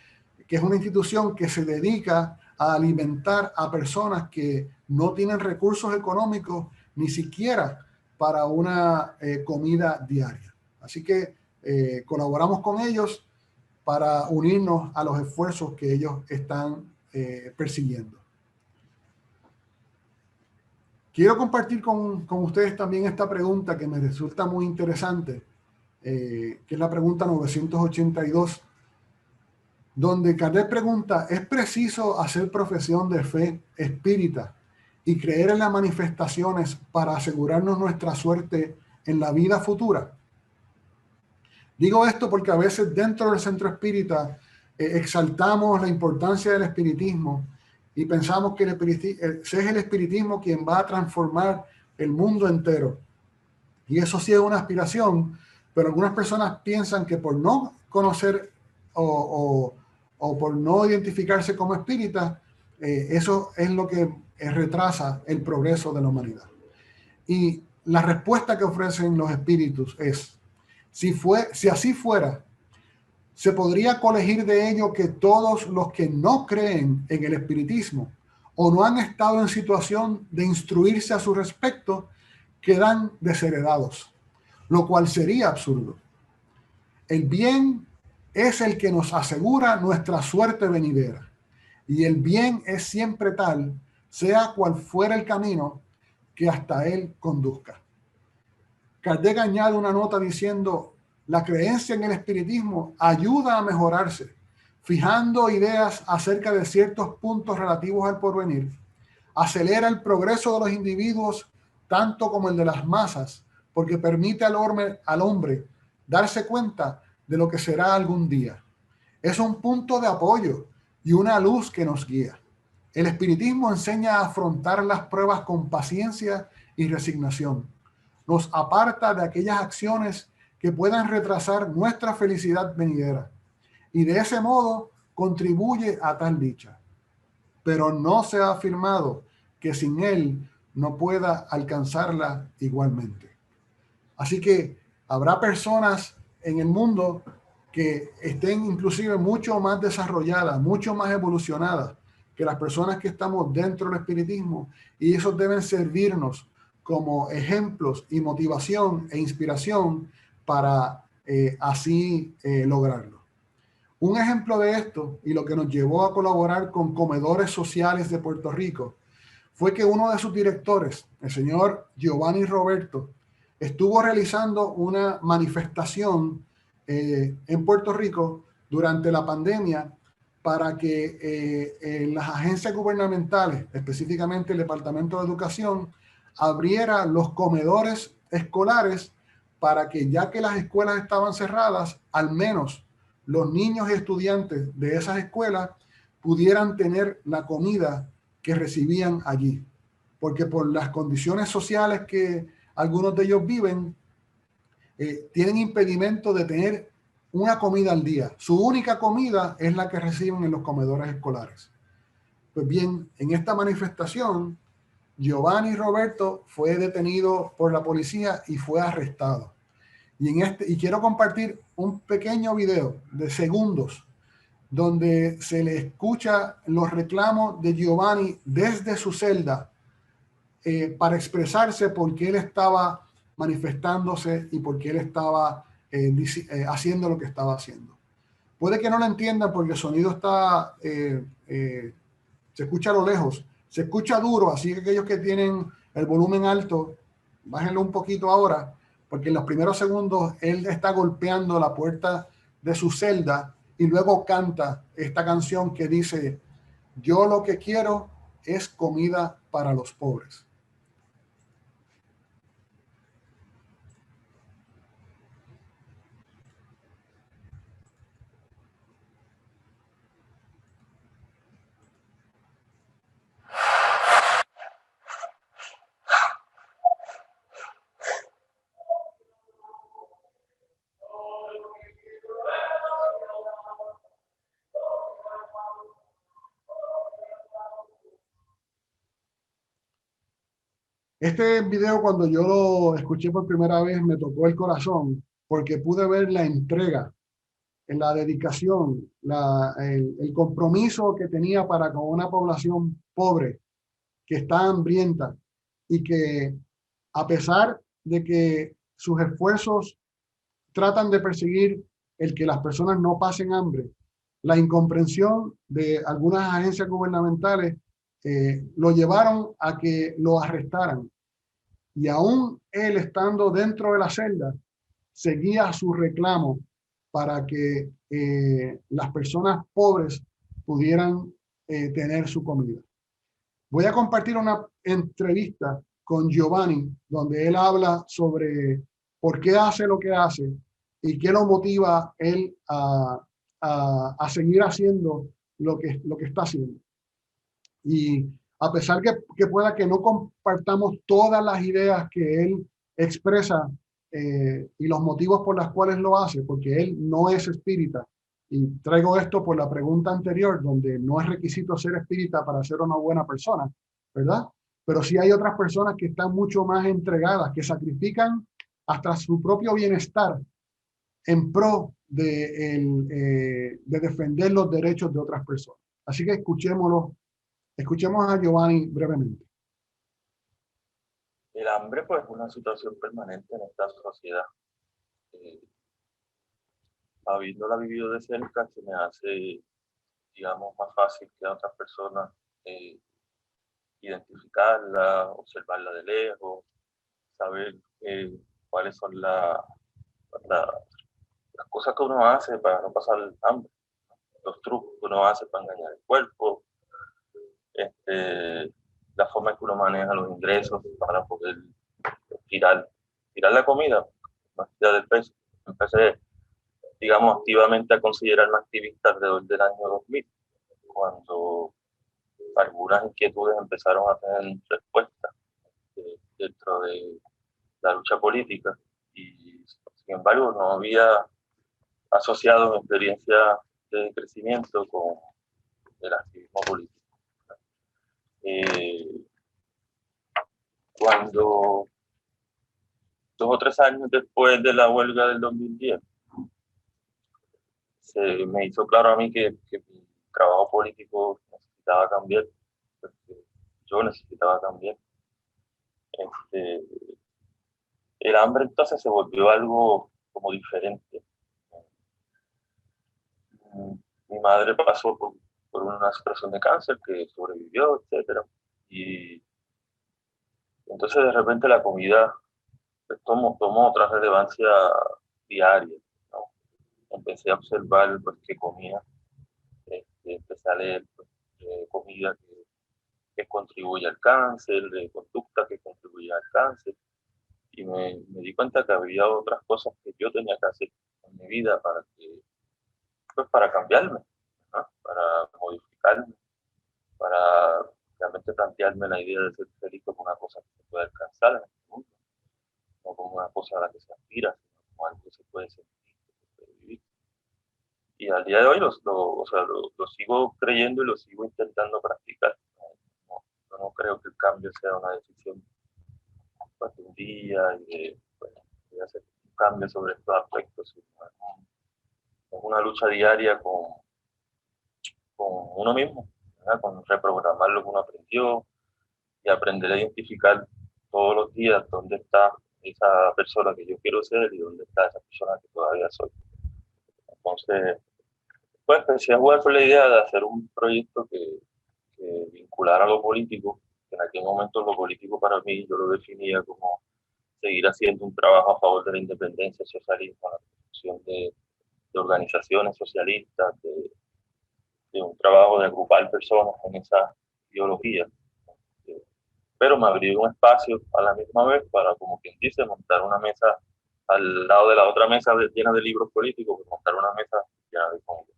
que es una institución que se dedica a alimentar a personas que no tienen recursos económicos ni siquiera para una comida diaria. Así que colaboramos con ellos para unirnos a los esfuerzos que ellos están persiguiendo. Quiero compartir con ustedes también esta pregunta que me resulta muy interesante, que es la pregunta 982, donde Kardec pregunta: ¿es preciso hacer profesión de fe espírita y creer en las manifestaciones para asegurarnos nuestra suerte en la vida futura? Digo esto porque a veces dentro del centro espírita exaltamos la importancia del espiritismo y pensamos que es el espiritismo quien va a transformar el mundo entero. Y eso sí es una aspiración, pero algunas personas piensan que por no conocer o por no identificarse como espíritas, eso es lo que retrasa el progreso de la humanidad. Y la respuesta que ofrecen los espíritus es, si así fuera, se podría colegir de ello que todos los que no creen en el espiritismo o no han estado en situación de instruirse a su respecto quedan desheredados, lo cual sería absurdo. El bien es el que nos asegura nuestra suerte venidera, y el bien es siempre tal, sea cual fuera el camino, que hasta él conduzca. Kardec añade una nota diciendo: la creencia en el espiritismo ayuda a mejorarse, fijando ideas acerca de ciertos puntos relativos al porvenir, acelera el progreso de los individuos tanto como el de las masas, porque permite al hombre darse cuenta de lo que será algún día. Es un punto de apoyo y una luz que nos guía. El espiritismo enseña a afrontar las pruebas con paciencia y resignación. Nos aparta de aquellas acciones que puedan retrasar nuestra felicidad venidera y de ese modo contribuye a tal dicha. Pero no se ha afirmado que sin él no pueda alcanzarla igualmente. Así que habrá personas en el mundo que estén inclusive mucho más desarrolladas, mucho más evolucionadas que las personas que estamos dentro del espiritismo, y esos deben servirnos como ejemplos y motivación e inspiración para así lograrlo. Un ejemplo de esto y lo que nos llevó a colaborar con Comedores Sociales de Puerto Rico fue que uno de sus directores, el señor Giovanni Roberto, estuvo realizando una manifestación en Puerto Rico durante la pandemia para que las agencias gubernamentales, específicamente el Departamento de Educación, abriera los comedores escolares para que, ya que las escuelas estaban cerradas, al menos los niños y estudiantes de esas escuelas pudieran tener la comida que recibían allí. Porque por las condiciones sociales que algunos de ellos viven, tienen impedimento de tener una comida al día. Su única comida es la que reciben en los comedores escolares. Pues bien, en esta manifestación, Giovanni Roberto fue detenido por la policía y fue arrestado. Y quiero compartir un pequeño video de segundos donde se le escucha los reclamos de Giovanni desde su celda para expresarse por qué él estaba manifestándose y por qué él estaba haciendo lo que estaba haciendo. Puede que no lo entiendan porque el sonido está, se escucha a lo lejos, se escucha duro, así que aquellos que tienen el volumen alto, bájenlo un poquito ahora, porque en los primeros segundos él está golpeando la puerta de su celda y luego canta esta canción que dice: yo lo que quiero es comida para los pobres. Este video, cuando yo lo escuché por primera vez, me tocó el corazón porque pude ver la entrega, la dedicación, el compromiso que tenía para con una población pobre que está hambrienta y que, a pesar de que sus esfuerzos tratan de perseguir el que las personas no pasen hambre, la incomprensión de algunas agencias gubernamentales lo llevaron a que lo arrestaran. Y aún él, estando dentro de la celda, seguía su reclamo para que las personas pobres pudieran tener su comida. Voy a compartir una entrevista con Giovanni, donde él habla sobre por qué hace lo que hace y qué lo motiva él a a seguir haciendo lo que está haciendo. Y a pesar que pueda que no compartamos todas las ideas que él expresa y los motivos por los cuales lo hace, porque él no es espírita, y traigo esto por la pregunta anterior, donde no es requisito ser espírita para ser una buena persona, ¿verdad? Pero sí hay otras personas que están mucho más entregadas, que sacrifican hasta su propio bienestar en pro de defender los derechos de otras personas. Así que escuchemos a Giovanni brevemente. El hambre, pues, es una situación permanente en esta sociedad. Habiéndola vivido de cerca, se me hace, digamos, más fácil que a otras personas identificarla, observarla de lejos, saber cuáles son las cosas que uno hace para no pasar hambre, los trucos que uno hace para engañar el cuerpo, la forma en que uno maneja los ingresos para poder tirar la comida, más allá del peso. Empecé, digamos, activamente a considerarme activista alrededor del año 2000, cuando algunas inquietudes empezaron a tener respuesta dentro de la lucha política, y sin embargo no había asociado mi experiencia de crecimiento con el activismo político. Cuando 2 o 3 años después de la huelga del 2010, se me hizo claro a mí que mi trabajo político necesitaba cambiar, porque yo necesitaba cambiar. El hambre entonces se volvió algo como diferente. Mi madre pasó por una situación de cáncer que sobrevivió, etc. Y entonces de repente la comida pues, tomó otra relevancia diaria, ¿no? Empecé a observar pues, qué comía, empecé a leer pues, comida que contribuye al cáncer, de conducta que contribuye al cáncer, y me di cuenta que había otras cosas que yo tenía que hacer en mi vida para cambiarme, ¿no? Para modificarme, para realmente plantearme la idea de ser feliz como una cosa que se puede alcanzar en este mundo, no como una cosa a la que se aspira, sino como algo que se puede sentir, que se puede vivir. Y al día de hoy lo sigo creyendo y lo sigo intentando practicar. Yo no creo que el cambio sea una decisión pues, de un día y de hacer un cambio sobre estos aspectos, sino es una lucha diaria con uno mismo, ¿verdad? Con reprogramar lo que uno aprendió y aprender a identificar todos los días dónde está esa persona que yo quiero ser y dónde está esa persona que todavía soy. Entonces, pues empecé a jugar con la idea de hacer un proyecto que vinculara lo político, que en aquel momento lo político para mí yo lo definía como seguir haciendo un trabajo a favor de la independencia, el socialismo, la construcción de organizaciones socialistas, de un trabajo de agrupar personas en esa ideología. Pero me abrí un espacio a la misma vez para, como quien dice, montar una mesa al lado de la otra mesa llena de libros políticos, montar una mesa llena de comida.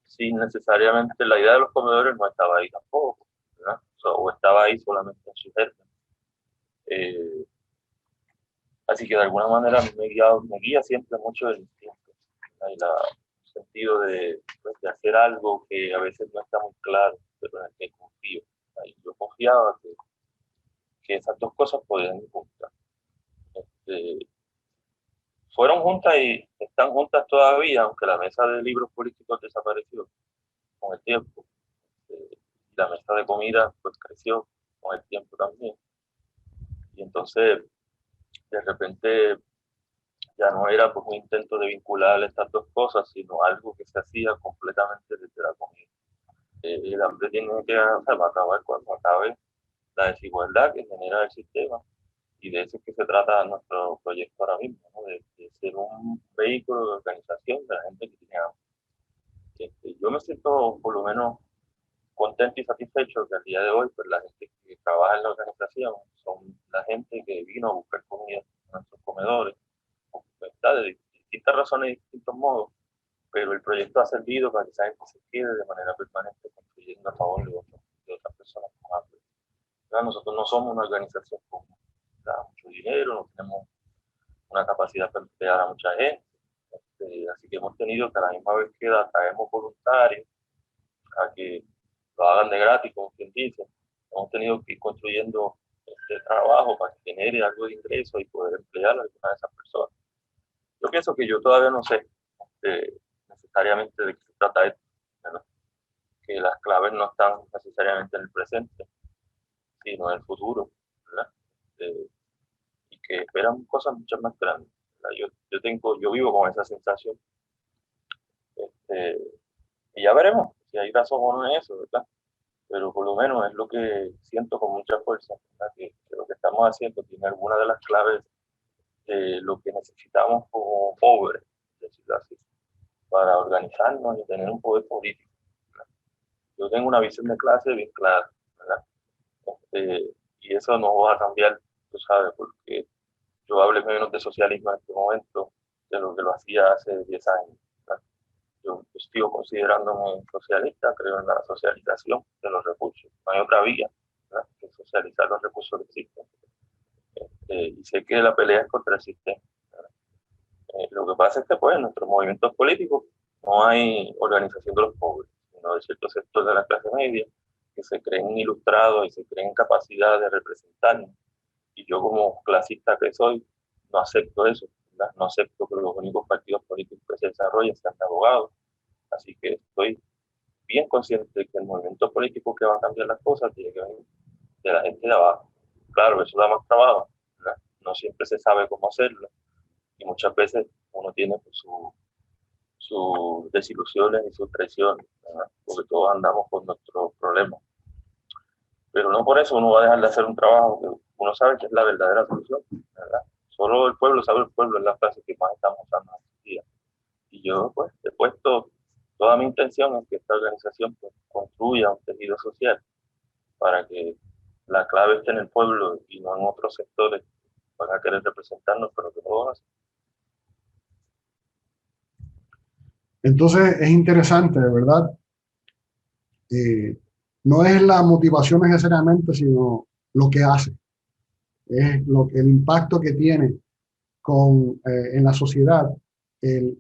Sin necesariamente la idea de los comedores no estaba ahí tampoco, ¿verdad? O estaba ahí solamente en su germen. Así que de alguna manera me guía siempre mucho el instinto, ¿verdad? Y el sentido pues, de hacer algo que a veces no está muy claro, pero en el que confío. Y yo confiaba que esas dos cosas podían ir juntas. Fueron juntas y están juntas todavía, aunque la mesa de libros políticos desapareció con el tiempo. La mesa de comida pues creció con el tiempo también. Y entonces, de repente, ya no era pues, un intento de vincular estas dos cosas, sino algo que se hacía completamente desde la comida. El hambre tiene que va a acabar cuando acabe la desigualdad que genera el sistema. Y de eso es que se trata nuestro proyecto ahora mismo, ¿no? de ser un vehículo de organización de la gente que tiene hambre. Yo me siento por lo menos contento y satisfecho que al día de hoy pues, la gente que trabaja en la organización son la gente que vino a buscar comida en nuestros comedores, de distintas razones y distintos modos, pero el proyecto ha servido para que esa gente se quede de manera permanente construyendo a favor de otras personas con hambre. Nosotros no somos una organización con mucho dinero, no tenemos una capacidad para emplear a mucha gente, así que hemos tenido que a la misma vez que traemos voluntarios a que lo hagan de gratis, como quien dice, hemos tenido que ir construyendo este trabajo para que genere algo de ingreso y poder emplear a alguna de esas personas. Yo pienso que yo todavía no sé necesariamente de qué se trata esto, ¿verdad? Que las claves no están necesariamente en el presente, sino en el futuro, ¿verdad? Y que esperan cosas mucho más grandes. Yo vivo con esa sensación. Y ya veremos si hay razón o no en eso, ¿verdad? Pero por lo menos es lo que siento con mucha fuerza, ¿verdad? Que lo que estamos haciendo tiene alguna de las claves de lo que necesitamos como pobres, decirlo así, para organizarnos y tener un poder político, ¿verdad? Yo tengo una visión de clase bien clara, ¿verdad? Y eso no va a cambiar, tú sabes, porque yo hable menos de socialismo en este momento de lo que lo hacía hace 10 años, ¿verdad? Yo sigo considerándome socialista, creo en la socialización de los recursos. No hay otra vía, ¿verdad?, que socializar los recursos que existen. Y sé que la pelea es contra el sistema, ¿verdad? Lo que pasa es que pues, en nuestros movimientos políticos no hay organización de los pobres, sino de ciertos sectores de la clase media que se creen ilustrados y se creen capacidad de representarnos. Y yo como clasista que soy, no acepto eso, ¿verdad? No acepto que los únicos partidos políticos que se desarrollen sean de abogados. Así que estoy bien consciente de que el movimiento político que va a cambiar las cosas tiene que venir de la gente de abajo. Claro, eso da más trabajo, ¿verdad? No siempre se sabe cómo hacerlo y muchas veces uno tiene pues, sus desilusiones y sus traiciones, ¿verdad? Porque todos andamos con nuestros problemas. Pero no por eso uno va a dejar de hacer un trabajo que uno sabe que es la verdadera solución, ¿verdad? Solo el pueblo sabe el pueblo, es la frase que más estamos usando hoy en día. Y yo pues he puesto toda mi intención es que esta organización pues, construya un tejido social para que la clave esté en el pueblo y no en otros sectores que van a querer representarnos, pero que no lo hacen. Entonces es interesante, ¿verdad? No es la motivación necesariamente, sino lo que hace. Es el impacto que tiene en la sociedad, el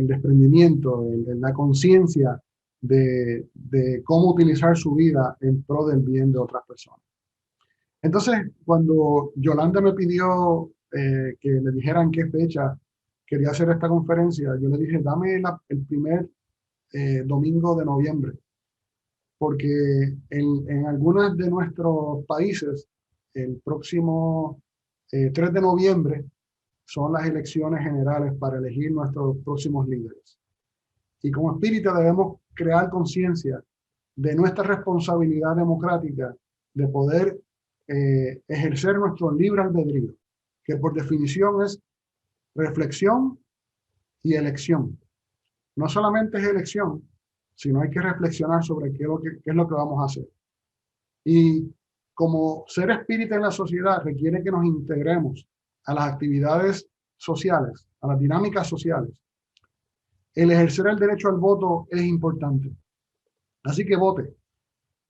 desprendimiento, la conciencia de cómo utilizar su vida en pro del bien de otras personas. Entonces, cuando Yolanda me pidió que le dijeran qué fecha quería hacer esta conferencia, yo le dije, dame el primer domingo de noviembre, porque en algunos de nuestros países, el próximo 3 de noviembre son las elecciones generales para elegir nuestros próximos líderes. Y como espírita debemos crear conciencia de nuestra responsabilidad democrática de poder ejercer nuestro libre albedrío, que por definición es reflexión y elección. No solamente es elección, sino hay que reflexionar sobre qué es lo que vamos a hacer. Y como ser espírita en la sociedad requiere que nos integremos a las actividades sociales, a las dinámicas sociales. El ejercer el derecho al voto es importante. Así que vote,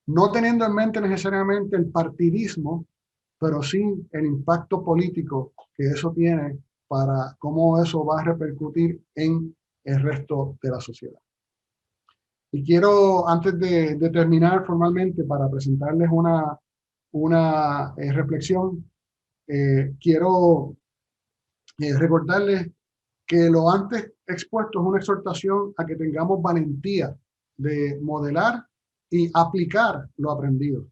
no teniendo en mente necesariamente el partidismo, pero sí el impacto político que eso tiene para cómo eso va a repercutir en el resto de la sociedad. Y quiero, antes de terminar formalmente, para presentarles una reflexión, quiero recordarles que lo antes expuesto es una exhortación a que tengamos valentía de modelar y aplicar lo aprendido.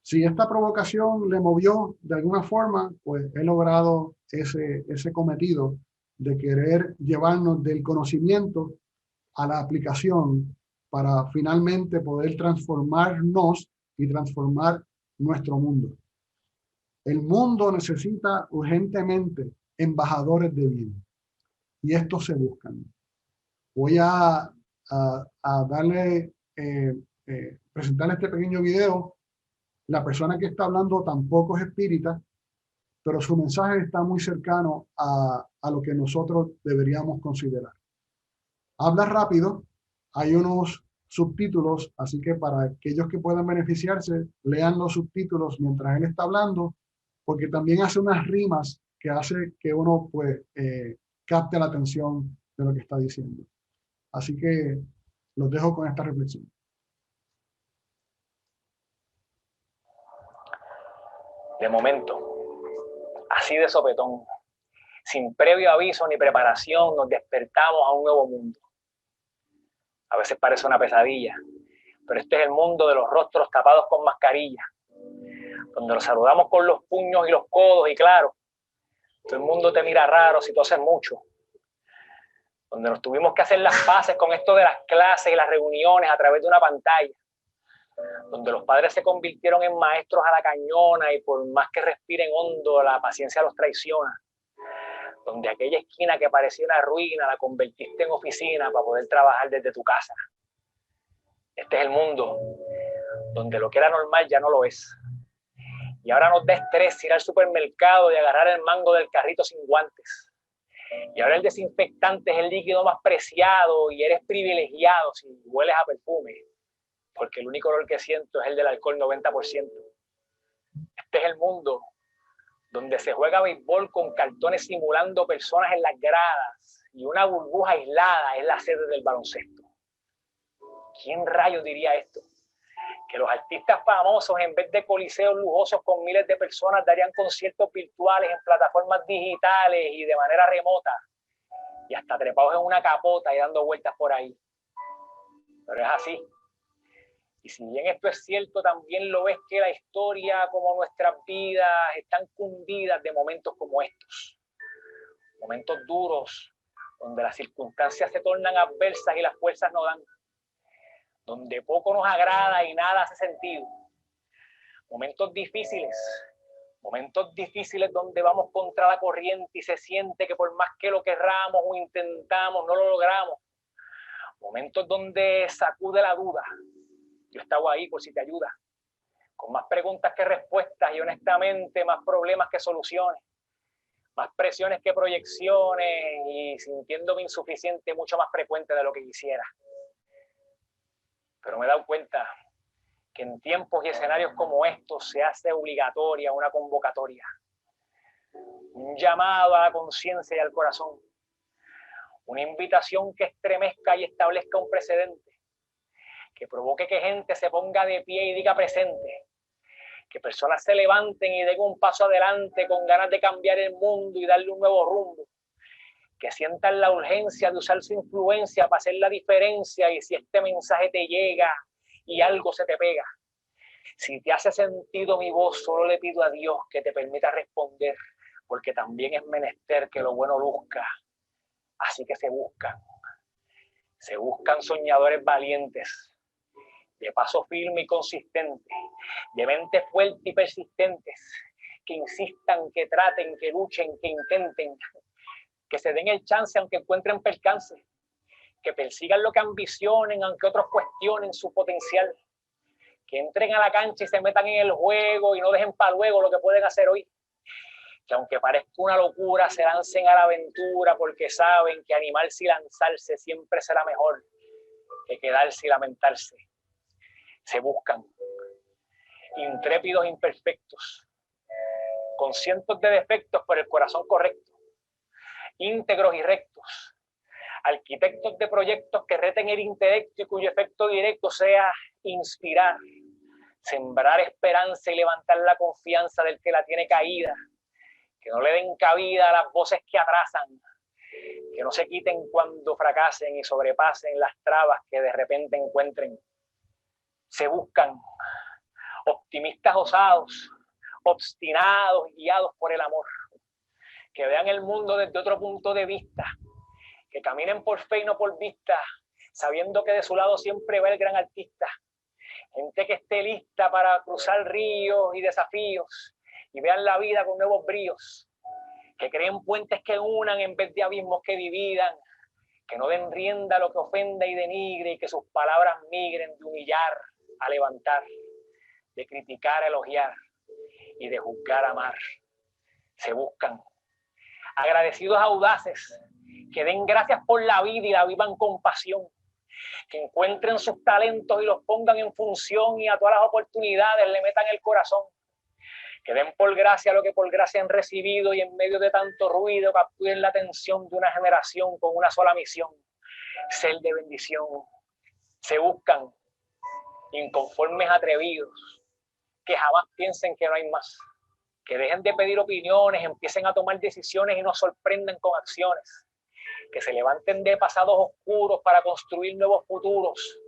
Si esta provocación le movió de alguna forma, pues he logrado ese cometido de querer llevarnos del conocimiento a la aplicación para finalmente poder transformarnos y transformar nuestro mundo. El mundo necesita urgentemente embajadores de bien y estos se buscan. Voy a presentarle este pequeño video. La persona que está hablando tampoco es espírita, pero su mensaje está muy cercano a lo que nosotros deberíamos considerar. habla rápido, hay unos subtítulos, así que para aquellos que puedan beneficiarse, lean los subtítulos mientras él está hablando, porque también hace unas rimas que hace que uno pues capte la atención de lo que está diciendo. Así que los dejo con esta reflexión. De momento, así de sopetón, sin previo aviso ni preparación, nos despertamos a un nuevo mundo. A veces parece una pesadilla, pero este es el mundo de los rostros tapados con mascarilla, donde nos saludamos con los puños y los codos y claro, todo el mundo te mira raro si tú haces mucho, donde nos tuvimos que hacer las paces con esto de las clases y las reuniones a través de una pantalla, donde los padres se convirtieron en maestros a la cañona y por más que respiren hondo, la paciencia los traiciona, donde aquella esquina que parecía una ruina la convertiste en oficina para poder trabajar desde tu casa. Este es el mundo donde lo que era normal ya no lo es. Y ahora nos da estrés ir al supermercado y agarrar el mango del carrito sin guantes. Y ahora el desinfectante es el líquido más preciado y eres privilegiado si hueles a perfume, porque el único olor que siento es el del alcohol 90%. Este es el mundo donde se juega béisbol con cartones simulando personas en las gradas y una burbuja aislada es la sede del baloncesto. ¿Quién rayos diría esto? Que los artistas famosos, en vez de coliseos lujosos con miles de personas, darían conciertos virtuales en plataformas digitales y de manera remota, y hasta trepados en una capota y dando vueltas por ahí. Pero es así. Y si bien esto es cierto, también lo es que la historia, como nuestras vidas, están cundidas de momentos como estos. Momentos duros, donde las circunstancias se tornan adversas y las fuerzas no dan. Donde poco nos agrada y nada hace sentido. Momentos difíciles donde vamos contra la corriente y se siente que por más que lo querramos o intentamos, no lo logramos. Momentos donde sacude la duda. Yo estaba ahí por si te ayuda. Con más preguntas que respuestas y honestamente más problemas que soluciones. Más presiones que proyecciones y sintiéndome insuficiente mucho más frecuente de lo que quisiera. Pero me he dado cuenta que en tiempos y escenarios como estos se hace obligatoria una convocatoria, un llamado a la conciencia y al corazón, una invitación que estremezca y establezca un precedente, que provoque que gente se ponga de pie y diga presente, que personas se levanten y den un paso adelante con ganas de cambiar el mundo y darle un nuevo rumbo, que sientan la urgencia de usar su influencia para hacer la diferencia y si este mensaje te llega y algo se te pega, si te hace sentido mi voz, solo le pido a Dios que te permita responder, porque también es menester que lo bueno luzca. Así que se buscan soñadores valientes, de paso firme y consistente, de mente fuerte y persistentes, que insistan, que traten, que luchen, que intenten, que se den el chance aunque encuentren percance, que persigan lo que ambicionen aunque otros cuestionen su potencial, que entren a la cancha y se metan en el juego y no dejen para luego lo que pueden hacer hoy, que aunque parezca una locura se lancen a la aventura porque saben que animarse y lanzarse siempre será mejor que quedarse y lamentarse. Se buscan intrépidos imperfectos, con cientos de defectos por el corazón correcto, íntegros y rectos, arquitectos de proyectos que reten el intelecto y cuyo efecto directo sea inspirar, sembrar esperanza y levantar la confianza del que la tiene caída, que no le den cabida a las voces que atrasan, que no se quiten cuando fracasen y sobrepasen las trabas que de repente encuentren. Se buscan optimistas osados, obstinados, guiados por el amor, que vean el mundo desde otro punto de vista, que caminen por fe y no por vista, sabiendo que de su lado siempre va el gran artista. Gente que esté lista para cruzar ríos y desafíos y vean la vida con nuevos bríos, que creen puentes que unan en vez de abismos que dividan, que no den rienda a lo que ofenda y denigre y que sus palabras migren de humillar a levantar, de criticar a elogiar y de juzgar a amar. Se buscan agradecidos audaces que den gracias por la vida y la vivan con pasión, que encuentren sus talentos y los pongan en función y a todas las oportunidades le metan el corazón, que den por gracia lo que por gracia han recibido y en medio de tanto ruido capturen la atención de una generación con una sola misión, ser de bendición. Se buscan inconformes atrevidos, que jamás piensen que no hay más, que dejen de pedir opiniones, empiecen a tomar decisiones y nos sorprendan con acciones, que se levanten de pasados oscuros para construir nuevos futuros,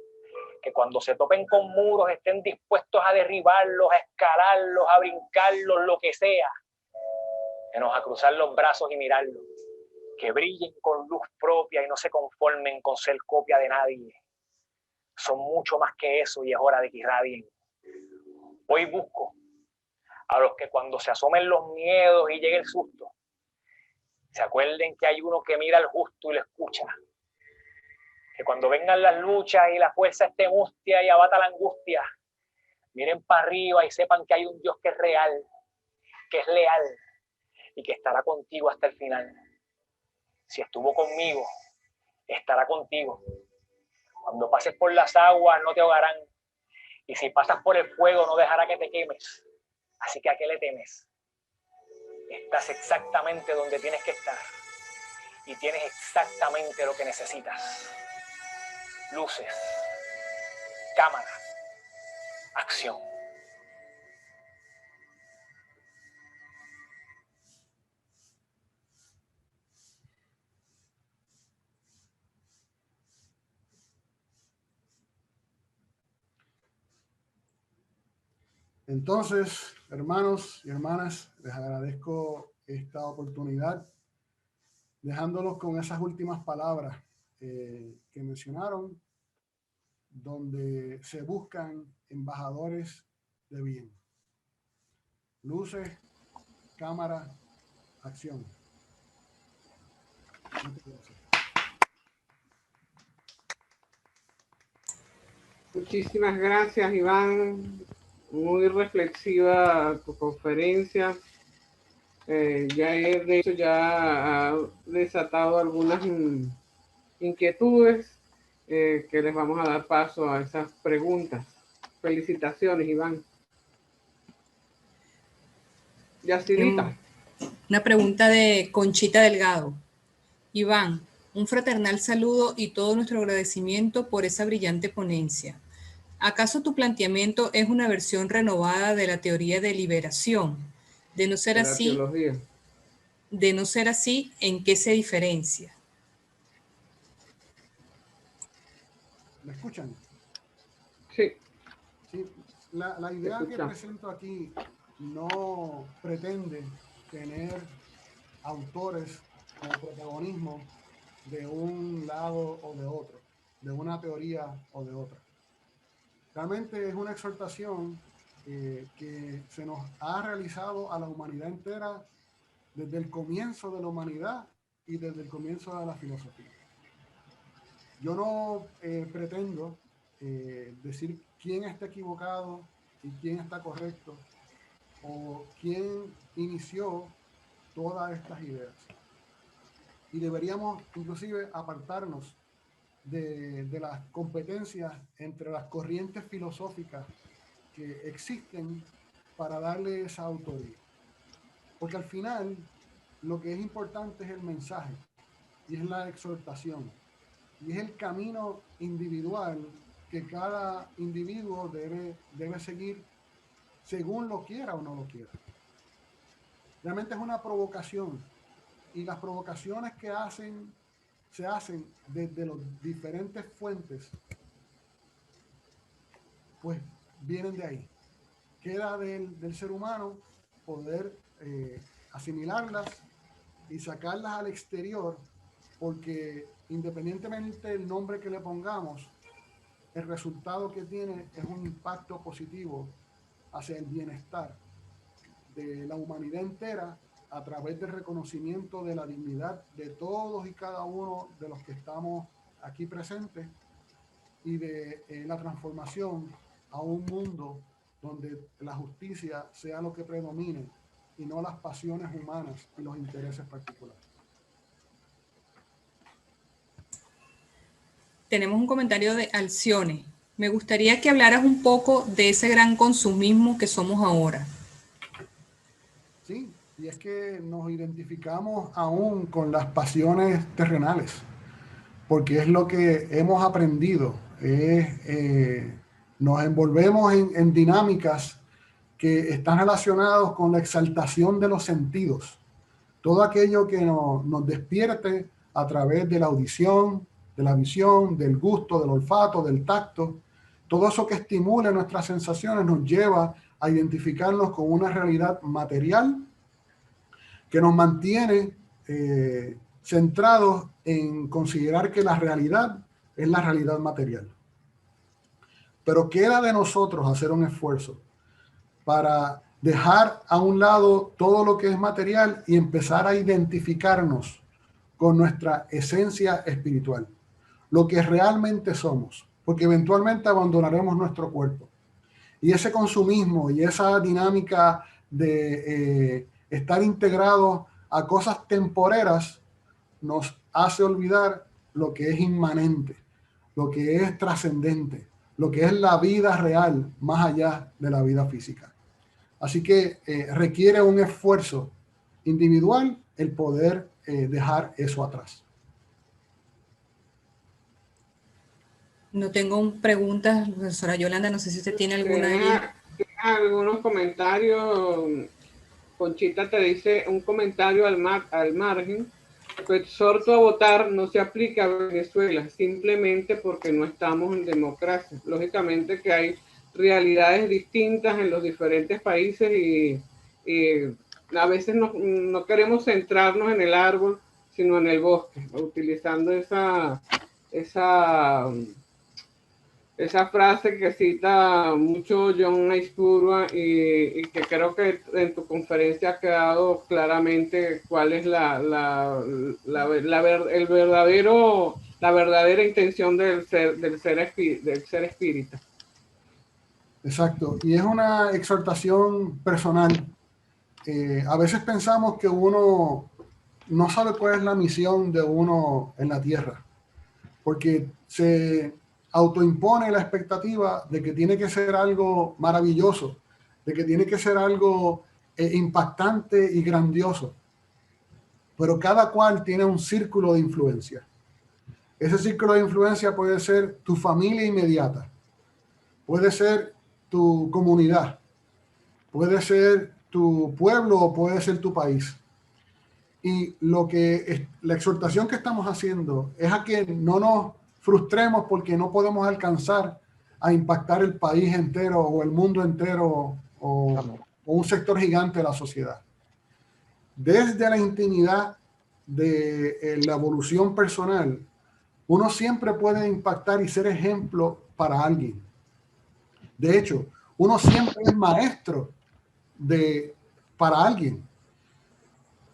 que cuando se topen con muros estén dispuestos a derribarlos, a escalarlos, a brincarlos, lo que sea, menos a cruzar los brazos y mirarlos, que brillen con luz propia y no se conformen con ser copia de nadie. Son mucho más que eso y es hora de que irradien. Hoy busco a los que cuando se asomen los miedos y llegue el susto, se acuerden que hay uno que mira al justo y lo escucha. Que cuando vengan las luchas y la fuerza esté mustia y abata la angustia, miren para arriba y sepan que hay un Dios que es real, que es leal y que estará contigo hasta el final. Si estuvo conmigo, estará contigo. Cuando pases por las aguas no te ahogarán, y si pasas por el fuego no dejará que te quemes. Así que ¿a qué le temes? Estás exactamente donde tienes que estar y tienes exactamente lo que necesitas. Luces, cámara, acción. Entonces, hermanos y hermanas, les agradezco esta oportunidad, dejándolos con esas últimas palabras que mencionaron, donde se buscan embajadores de bien. Luces, cámara, acción. Muchísimas gracias, Iván. Muy reflexiva tu conferencia. De hecho, ya ha desatado algunas inquietudes que les vamos a dar paso a esas preguntas. Felicitaciones, Iván. Yacirita. Una pregunta de Conchita Delgado. Iván, un fraternal saludo y todo nuestro agradecimiento por esa brillante ponencia. ¿Acaso tu planteamiento es una versión renovada de la teoría de liberación? De no ser así, ¿en qué se diferencia? ¿Me escuchan? Sí. Sí, la idea que presento aquí no pretende tener autores como protagonismo de un lado o de otro, de una teoría o de otra. Realmente es una exhortación que se nos ha realizado a la humanidad entera desde el comienzo de la humanidad y desde el comienzo de la filosofía. Yo no pretendo decir quién está equivocado y quién está correcto o quién inició todas estas ideas. Y deberíamos inclusive apartarnos de las competencias entre las corrientes filosóficas que existen para darle esa autoría. Porque al final lo que es importante es el mensaje y es la exhortación y es el camino individual que cada individuo debe seguir según lo quiera o no lo quiera. Realmente es una provocación y las provocaciones que se hacen desde las diferentes fuentes, pues vienen de ahí. Queda del ser humano poder asimilarlas y sacarlas al exterior, porque independientemente del nombre que le pongamos, el resultado que tiene es un impacto positivo hacia el bienestar de la humanidad entera a través del reconocimiento de la dignidad de todos y cada uno de los que estamos aquí presentes y de la transformación a un mundo donde la justicia sea lo que predomine y no las pasiones humanas y los intereses particulares. Tenemos un comentario de Alcione. Me gustaría que hablaras un poco de ese gran consumismo que somos ahora. Sí, y es que nos identificamos aún con las pasiones terrenales, porque es lo que hemos aprendido. Nos envolvemos en dinámicas que están relacionadas con la exaltación de los sentidos. Todo aquello que nos despierte a través de la audición, de la visión, del gusto, del olfato, del tacto, todo eso que estimula nuestras sensaciones nos lleva a identificarnos con una realidad material que nos mantiene centrados en considerar que la realidad es la realidad material. Pero queda de nosotros hacer un esfuerzo para dejar a un lado todo lo que es material y empezar a identificarnos con nuestra esencia espiritual, lo que realmente somos, porque eventualmente abandonaremos nuestro cuerpo. Y ese consumismo y esa dinámica de estar integrados a cosas temporeras nos hace olvidar lo que es inmanente, lo que es trascendente, lo que es la vida real más allá de la vida física. Así que requiere un esfuerzo individual el poder dejar eso atrás. No tengo preguntas, profesora Yolanda, no sé si usted tiene alguna de ellas. Algunos comentarios. Conchita te dice un comentario al margen. Pues exhorto a votar no se aplica a Venezuela, simplemente porque no estamos en democracia. Lógicamente que hay realidades distintas en los diferentes países y a veces no queremos centrarnos en el árbol, sino en el bosque, utilizando esa frase que cita mucho John Aispurua y que creo que en tu conferencia ha quedado claramente cuál es la verdadera intención del ser espírita. Exacto, y es una exhortación personal. A veces pensamos que uno no sabe cuál es la misión de uno en la tierra, porque se autoimpone la expectativa de que tiene que ser algo maravilloso, de que tiene que ser algo impactante y grandioso. Pero cada cual tiene un círculo de influencia. Ese círculo de influencia puede ser tu familia inmediata, puede ser tu comunidad, puede ser tu pueblo o puede ser tu país. Y la exhortación que estamos haciendo es a que no nos frustremos porque no podemos alcanzar a impactar el país entero o el mundo entero o un sector gigante de la sociedad. Desde la intimidad de la evolución personal, uno siempre puede impactar y ser ejemplo para alguien. De hecho, uno siempre es maestro para alguien.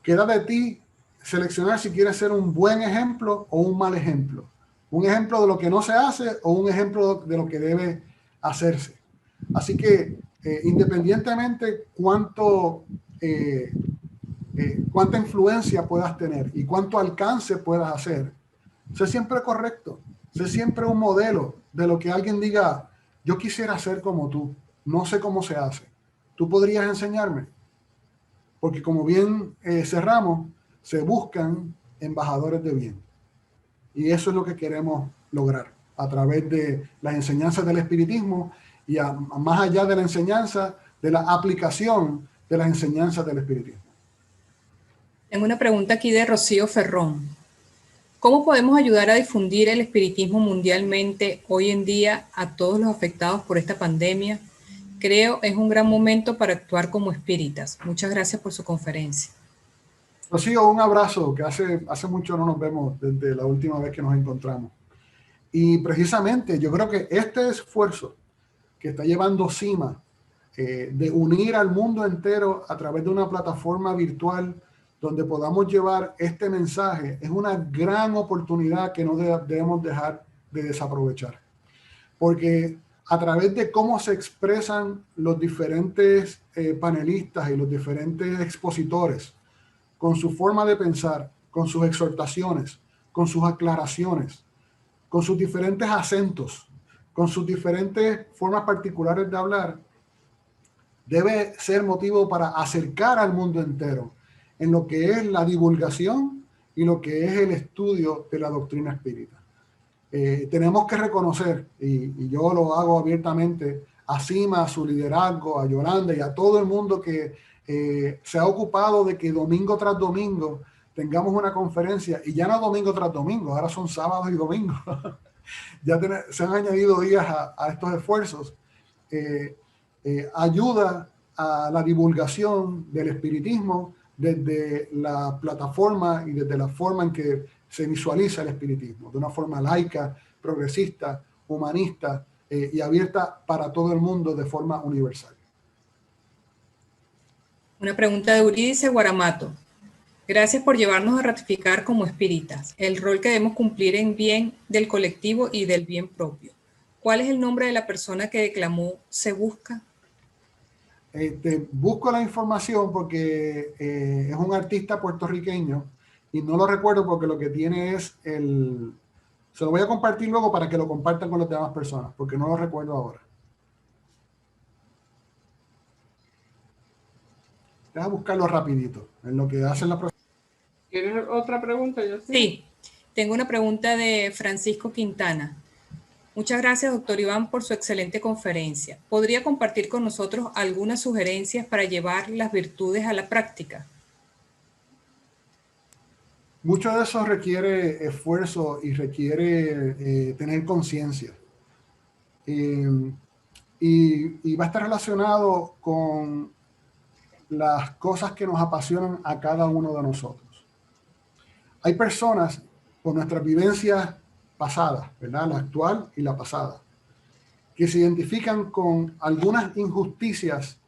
Queda de ti seleccionar si quieres ser un buen ejemplo o un mal ejemplo. Un ejemplo de lo que no se hace o un ejemplo de lo que debe hacerse. Así que independientemente cuánta influencia puedas tener y cuánto alcance puedas hacer, sé siempre correcto, sé siempre un modelo de lo que alguien diga, yo quisiera ser como tú, no sé cómo se hace. ¿Tú podrías enseñarme? Porque como bien cerramos, se buscan embajadores de bien. Y eso es lo que queremos lograr a través de las enseñanzas del espiritismo y más allá de la enseñanza, de la aplicación de las enseñanzas del espiritismo. Tengo una pregunta aquí de Rocío Ferrón. ¿Cómo podemos ayudar a difundir el espiritismo mundialmente hoy en día a todos los afectados por esta pandemia? Creo es un gran momento para actuar como espíritas. Muchas gracias por su conferencia. Rocío, un abrazo, que hace mucho no nos vemos desde la última vez que nos encontramos. Y precisamente yo creo que este esfuerzo que está llevando CIMA de unir al mundo entero a través de una plataforma virtual donde podamos llevar este mensaje es una gran oportunidad que no debemos dejar de desaprovechar. Porque a través de cómo se expresan los diferentes panelistas y los diferentes expositores, con su forma de pensar, con sus exhortaciones, con sus aclaraciones, con sus diferentes acentos, con sus diferentes formas particulares de hablar, debe ser motivo para acercar al mundo entero en lo que es la divulgación y lo que es el estudio de la doctrina espírita. Tenemos que reconocer, y yo lo hago abiertamente, a Sima, a su liderazgo, a Yolanda y a todo el mundo que se ha ocupado de que domingo tras domingo tengamos una conferencia, y ya no domingo tras domingo, ahora son sábados y domingos. Ya se han añadido días a estos esfuerzos. Ayuda a la divulgación del espiritismo desde la plataforma y desde la forma en que se visualiza el espiritismo, de una forma laica, progresista, humanista y abierta para todo el mundo de forma universal. Una pregunta de Eurídice Guaramato. Gracias por llevarnos a ratificar como espíritas el rol que debemos cumplir en bien del colectivo y del bien propio. ¿Cuál es el nombre de la persona que declamó "se busca"? Busco la información porque es un artista puertorriqueño y no lo recuerdo porque lo que tiene es el... Se lo voy a compartir luego para que lo compartan con las demás personas, porque no lo recuerdo ahora. Deja buscarlo rapidito, en lo que hacen la... ¿Tienes otra pregunta, Yacine? Sí, tengo una pregunta de Francisco Quintana. Muchas gracias, doctor Iván, por su excelente conferencia. ¿Podría compartir con nosotros algunas sugerencias para llevar las virtudes a la práctica? Mucho de eso requiere esfuerzo y requiere tener conciencia. Y va a estar relacionado con las cosas que nos apasionan a cada uno de nosotros. Hay personas con nuestras vivencias pasadas, ¿verdad? La actual y la pasada, que se identifican con algunas injusticias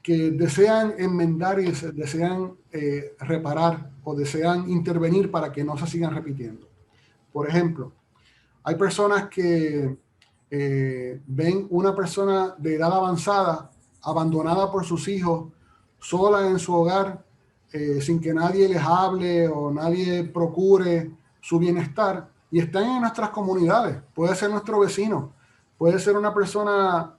que desean enmendar y desean reparar o desean intervenir para que no se sigan repitiendo. Por ejemplo, hay personas que ven una persona de edad avanzada abandonada por sus hijos, sola en su hogar, sin que nadie les hable o nadie procure su bienestar, y están en nuestras comunidades. Puede ser nuestro vecino, puede ser una persona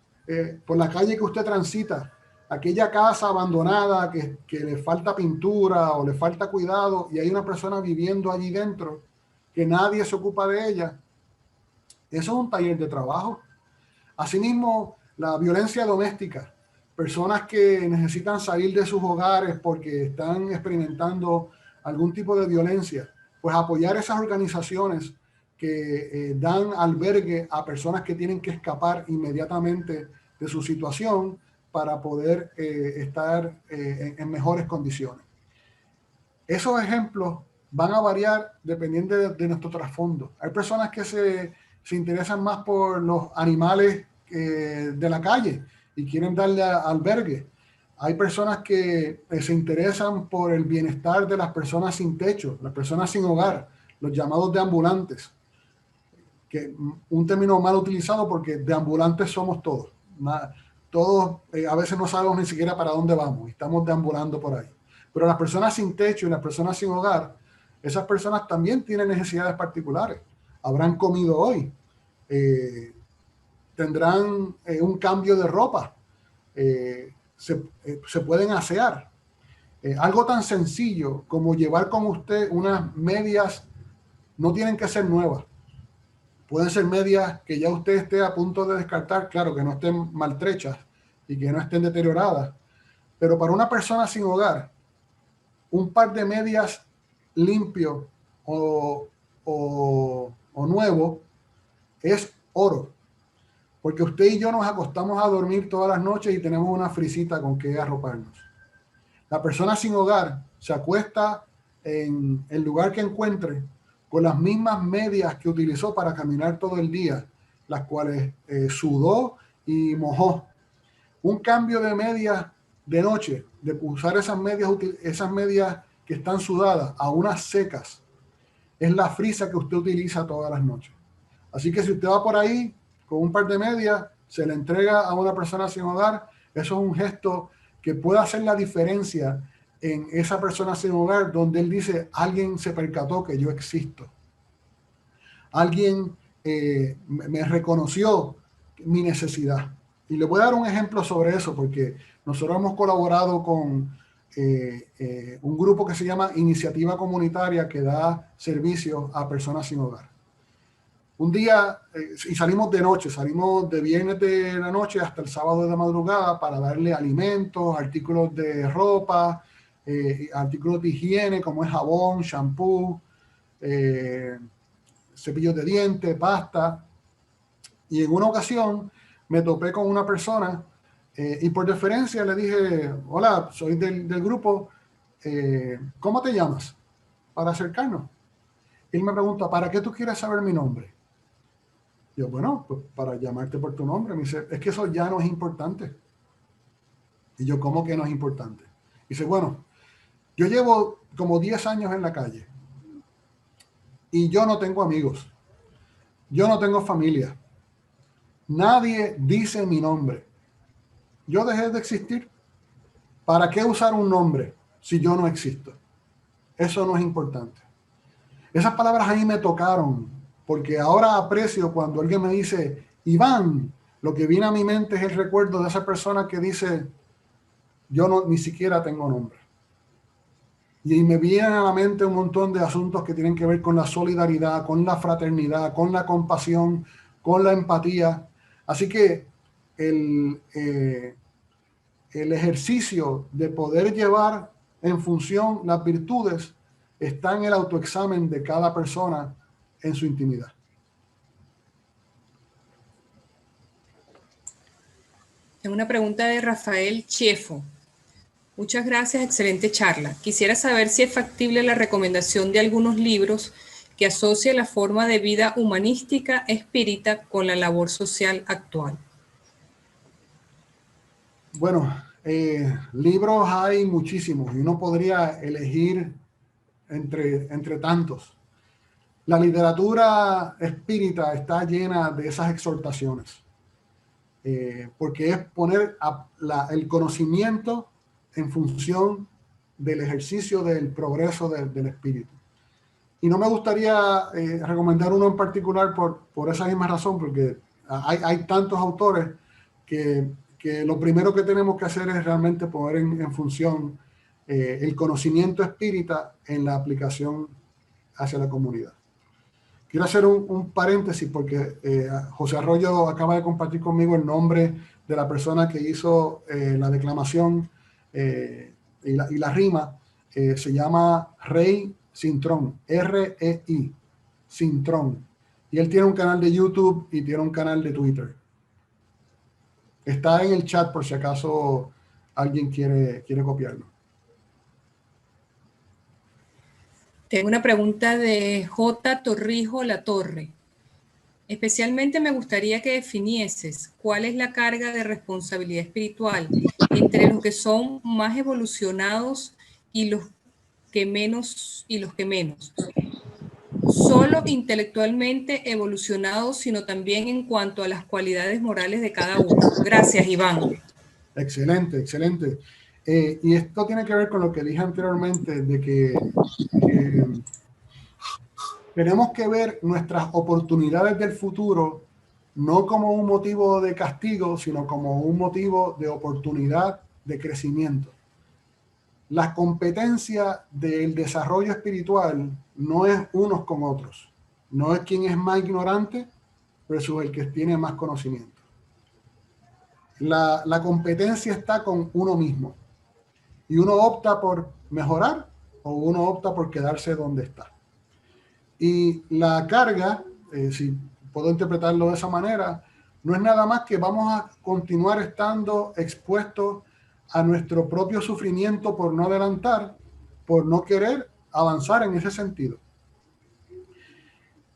por la calle que usted transita, aquella casa abandonada que le falta pintura o le falta cuidado, y hay una persona viviendo allí dentro que nadie se ocupa de ella. Eso es un taller de trabajo. Asimismo, la violencia doméstica. Personas que necesitan salir de sus hogares porque están experimentando algún tipo de violencia. Pues apoyar esas organizaciones que dan albergue a personas que tienen que escapar inmediatamente de su situación para poder estar en mejores condiciones. Esos ejemplos van a variar dependiendo de nuestro trasfondo. Hay personas que se interesan más por los animales de la calle y quieren darle albergue. Hay personas que se interesan por el bienestar de las personas sin techo, las personas sin hogar, los llamados deambulantes, que un término mal utilizado porque deambulantes somos todos. Todos a veces no sabemos ni siquiera para dónde vamos, estamos deambulando por ahí. Pero las personas sin techo y las personas sin hogar, esas personas también tienen necesidades particulares. Habrán comido hoy, tendrán un cambio de ropa, se pueden asear. Algo tan sencillo como llevar con usted unas medias, no tienen que ser nuevas. Pueden ser medias que ya usted esté a punto de descartar, claro, que no estén maltrechas y que no estén deterioradas. Pero para una persona sin hogar, un par de medias limpio o nuevo es oro. Porque usted y yo nos acostamos a dormir todas las noches y tenemos una frisita con que arroparnos. La persona sin hogar se acuesta en el lugar que encuentre con las mismas medias que utilizó para caminar todo el día, las cuales sudó y mojó. Un cambio de medias de noche, de usar esas medias que están sudadas a unas secas, es la frisa que usted utiliza todas las noches. Así que si usted va por ahí con un par de medias, se le entrega a una persona sin hogar, eso es un gesto que puede hacer la diferencia en esa persona sin hogar, donde él dice, alguien se percató que yo existo. Alguien me reconoció mi necesidad. Y le voy a dar un ejemplo sobre eso, porque nosotros hemos colaborado con un grupo que se llama Iniciativa Comunitaria, que da servicios a personas sin hogar. Un día, y salimos de noche, salimos de viernes de la noche hasta el sábado de la madrugada para darle alimentos, artículos de ropa, artículos de higiene como es jabón, shampoo, cepillos de dientes, pasta. Y en una ocasión me topé con una persona y por deferencia le dije, hola, soy del grupo, ¿cómo te llamas? Para acercarnos. Él me pregunta, ¿para qué tú quieres saber mi nombre? Yo, bueno, pues para llamarte por tu nombre. Me dice, es que eso ya no es importante. Y yo, ¿cómo que no es importante? Dice, bueno, yo llevo como 10 años en la calle y yo no tengo amigos. Yo no tengo familia. Nadie dice mi nombre. Yo dejé de existir. ¿Para qué usar un nombre si yo no existo? Eso no es importante. Esas palabras a mí me tocaron, porque ahora aprecio cuando alguien me dice, Iván, lo que viene a mi mente es el recuerdo de esa persona que dice, yo no, ni siquiera tengo nombre. Y me vienen a la mente un montón de asuntos que tienen que ver con la solidaridad, con la fraternidad, con la compasión, con la empatía. Así que el ejercicio de poder llevar en función las virtudes está en el autoexamen de cada persona en su intimidad. Tengo una pregunta de Rafael Chiefo. Muchas gracias, excelente charla. Quisiera saber si es factible la recomendación de algunos libros que asocien la forma de vida humanística espírita con la labor social actual. Bueno, libros hay muchísimos y uno podría elegir entre tantos. La literatura espírita está llena de esas exhortaciones, porque es poner el conocimiento en función del ejercicio del progreso del espíritu. Y no me gustaría recomendar uno en particular por esa misma razón, porque hay tantos autores que lo primero que tenemos que hacer es realmente poner en función el conocimiento espírita en la aplicación hacia la comunidad. Quiero hacer un paréntesis porque José Arroyo acaba de compartir conmigo el nombre de la persona que hizo la declamación y la rima. Se llama Rey Cintrón, R-E-I, Cintrón. Y él tiene un canal de YouTube y tiene un canal de Twitter. Está en el chat por si acaso alguien quiere copiarlo. Tengo una pregunta de J. Torrijo La Torre. Especialmente me gustaría que definieses cuál es la carga de responsabilidad espiritual entre los que son más evolucionados y los que menos. Solo intelectualmente evolucionados, sino también en cuanto a las cualidades morales de cada uno. Gracias, Iván. Excelente, excelente. Y esto tiene que ver con lo que dije anteriormente, de que tenemos que ver nuestras oportunidades del futuro no como un motivo de castigo, sino como un motivo de oportunidad de crecimiento. La competencia del desarrollo espiritual no es unos con otros. No es quien es más ignorante versus el que tiene más conocimiento. La competencia está con uno mismo. Y uno opta por mejorar o uno opta por quedarse donde está. Y la carga, si puedo interpretarlo de esa manera, no es nada más que vamos a continuar estando expuestos a nuestro propio sufrimiento por no adelantar, por no querer avanzar en ese sentido.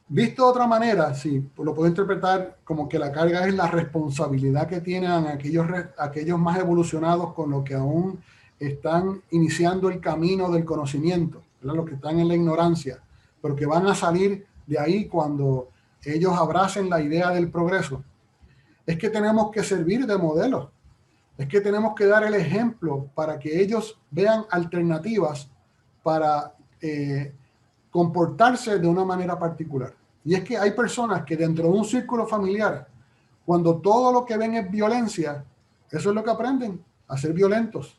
Visto de otra manera, sí, lo puedo interpretar como que la carga es la responsabilidad que tienen aquellos más evolucionados con los que aún están iniciando el camino del conocimiento, ¿verdad? Los que están en la ignorancia, pero que van a salir de ahí cuando ellos abracen la idea del progreso. Es que tenemos que servir de modelo, es que tenemos que dar el ejemplo para que ellos vean alternativas para comportarse de una manera particular. Y es que hay personas que dentro de un círculo familiar, cuando todo lo que ven es violencia, eso es lo que aprenden, a ser violentos.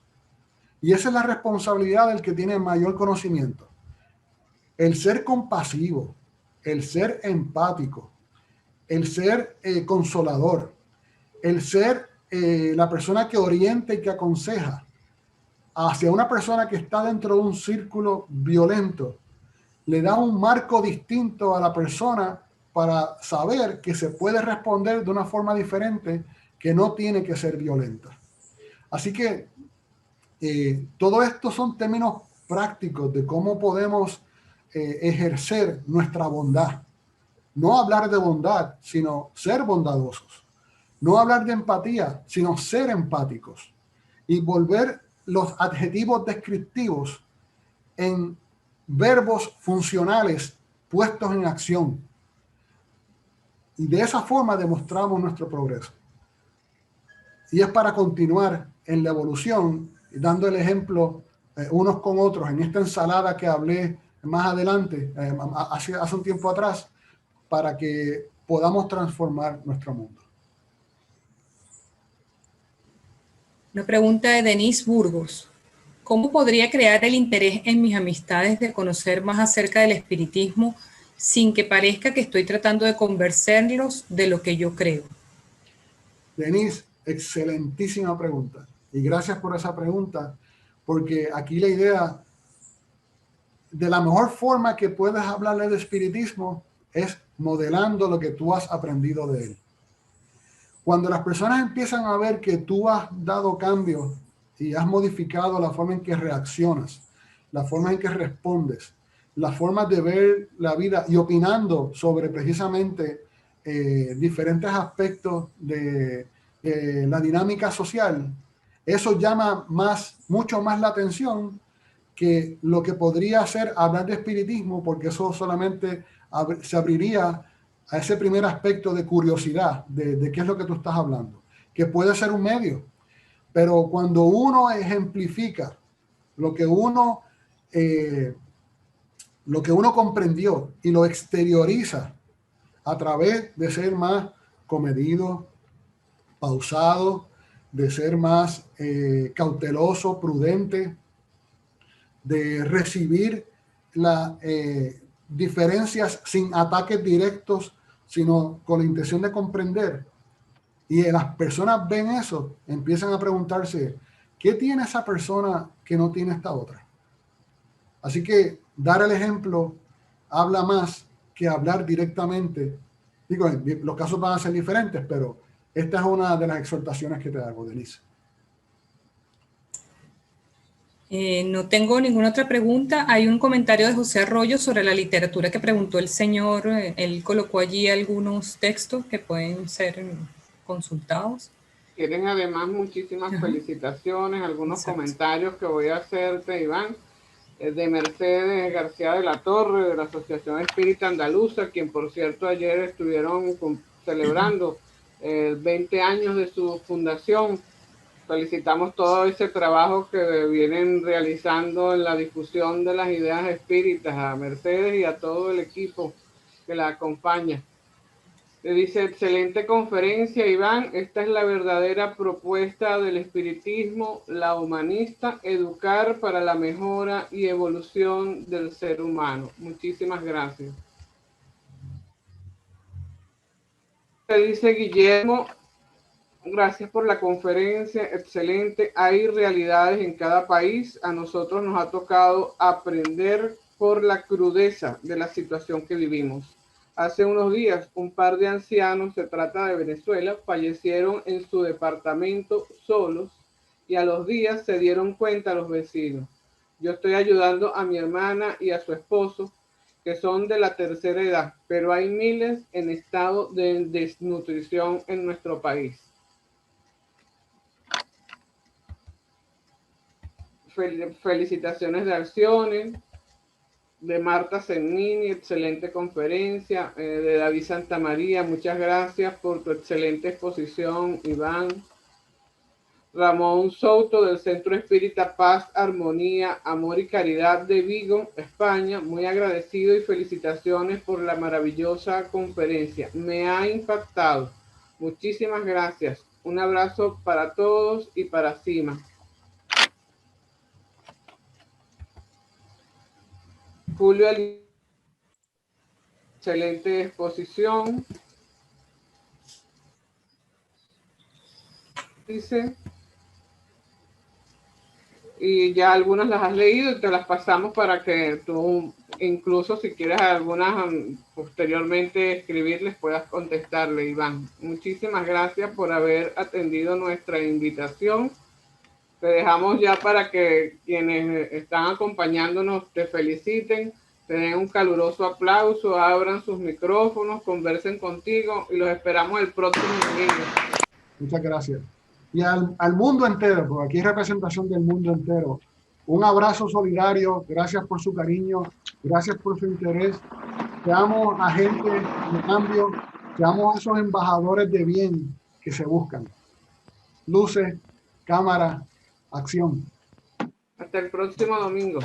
Y esa es la responsabilidad del que tiene mayor conocimiento. El ser compasivo, el ser empático, el ser consolador, el ser la persona que orienta y que aconseja hacia una persona que está dentro de un círculo violento, le da un marco distinto a la persona para saber que se puede responder de una forma diferente, que no tiene que ser violenta. Así que todo esto son términos prácticos de cómo podemos ejercer nuestra bondad. No hablar de bondad, sino ser bondadosos. No hablar de empatía, sino ser empáticos. Y volver los adjetivos descriptivos en verbos funcionales puestos en acción. Y de esa forma demostramos nuestro progreso. Y es para continuar en la evolución, dando el ejemplo unos con otros en esta ensalada que hablé más adelante, hace un tiempo atrás, para que podamos transformar nuestro mundo. Una pregunta de Denise Burgos. ¿Cómo podría crear el interés en mis amistades de conocer más acerca del espiritismo sin que parezca que estoy tratando de convencerlos de lo que yo creo? Denise, excelentísima pregunta. Y gracias por esa pregunta, porque aquí la idea de la mejor forma que puedes hablarle de espiritismo es modelando lo que tú has aprendido de él. Cuando las personas empiezan a ver que tú has dado cambios y has modificado la forma en que reaccionas, la forma en que respondes, la forma de ver la vida y opinando sobre precisamente diferentes aspectos de la dinámica social, eso llama mucho más la atención que lo que podría ser hablar de espiritismo, porque eso solamente se abriría a ese primer aspecto de curiosidad de qué es lo que tú estás hablando, que puede ser un medio. Pero cuando uno ejemplifica lo que uno comprendió y lo exterioriza a través de ser más comedido, pausado, de ser más cauteloso, prudente, de recibir las diferencias sin ataques directos, sino con la intención de comprender. Y las personas ven eso, empiezan a preguntarse, ¿qué tiene esa persona que no tiene esta otra? Así que dar el ejemplo habla más que hablar directamente. Digo, los casos van a ser diferentes, pero esta es una de las exhortaciones que te hago, Denise. No tengo ninguna otra pregunta. Hay un comentario de José Arroyo sobre la literatura que preguntó el señor. Él colocó allí algunos textos que pueden ser consultados. Quieren además muchísimas felicitaciones, algunos comentarios que voy a hacerte, Iván, de Mercedes García de la Torre, de la Asociación Espírita Andaluza, quien por cierto ayer estuvieron celebrando 20 años de su fundación. Felicitamos todo ese trabajo que vienen realizando en la difusión de las ideas espíritas, a Mercedes y a todo el equipo que la acompaña. Le dice, excelente conferencia, Iván. Esta es la verdadera propuesta del espiritismo, la humanista, educar para la mejora y evolución del ser humano. Muchísimas gracias. Le dice Guillermo, gracias por la conferencia, excelente. Hay realidades en cada país. A nosotros nos ha tocado aprender por la crudeza de la situación que vivimos. Hace unos días, un par de ancianos, se trata de Venezuela, fallecieron en su departamento solos y a los días se dieron cuenta los vecinos. Yo estoy ayudando a mi hermana y a su esposo, que son de la tercera edad, pero hay miles en estado de desnutrición en nuestro país. Felicitaciones de acciones. De Marta Cennini, excelente conferencia. De David Santamaría, muchas gracias por tu excelente exposición, Iván. Ramón Souto del Centro Espírita Paz, Armonía, Amor y Caridad de Vigo, España. Muy agradecido y felicitaciones por la maravillosa conferencia. Me ha impactado. Muchísimas gracias. Un abrazo para todos y para Cima. Julio, excelente exposición. Dice, y ya algunas las has leído y te las pasamos para que tú, incluso si quieres algunas posteriormente escribirles, puedas contestarle, Iván. Muchísimas gracias por haber atendido nuestra invitación. Te dejamos ya para que quienes están acompañándonos te feliciten, te den un caluroso aplauso, abran sus micrófonos, conversen contigo y los esperamos el próximo domingo. Muchas gracias. Y al mundo entero, porque aquí hay representación del mundo entero, un abrazo solidario, gracias por su cariño, gracias por su interés. Seamos agentes de cambio, seamos esos embajadores de bien que se buscan. Luces, cámara, acción. Hasta el próximo domingo.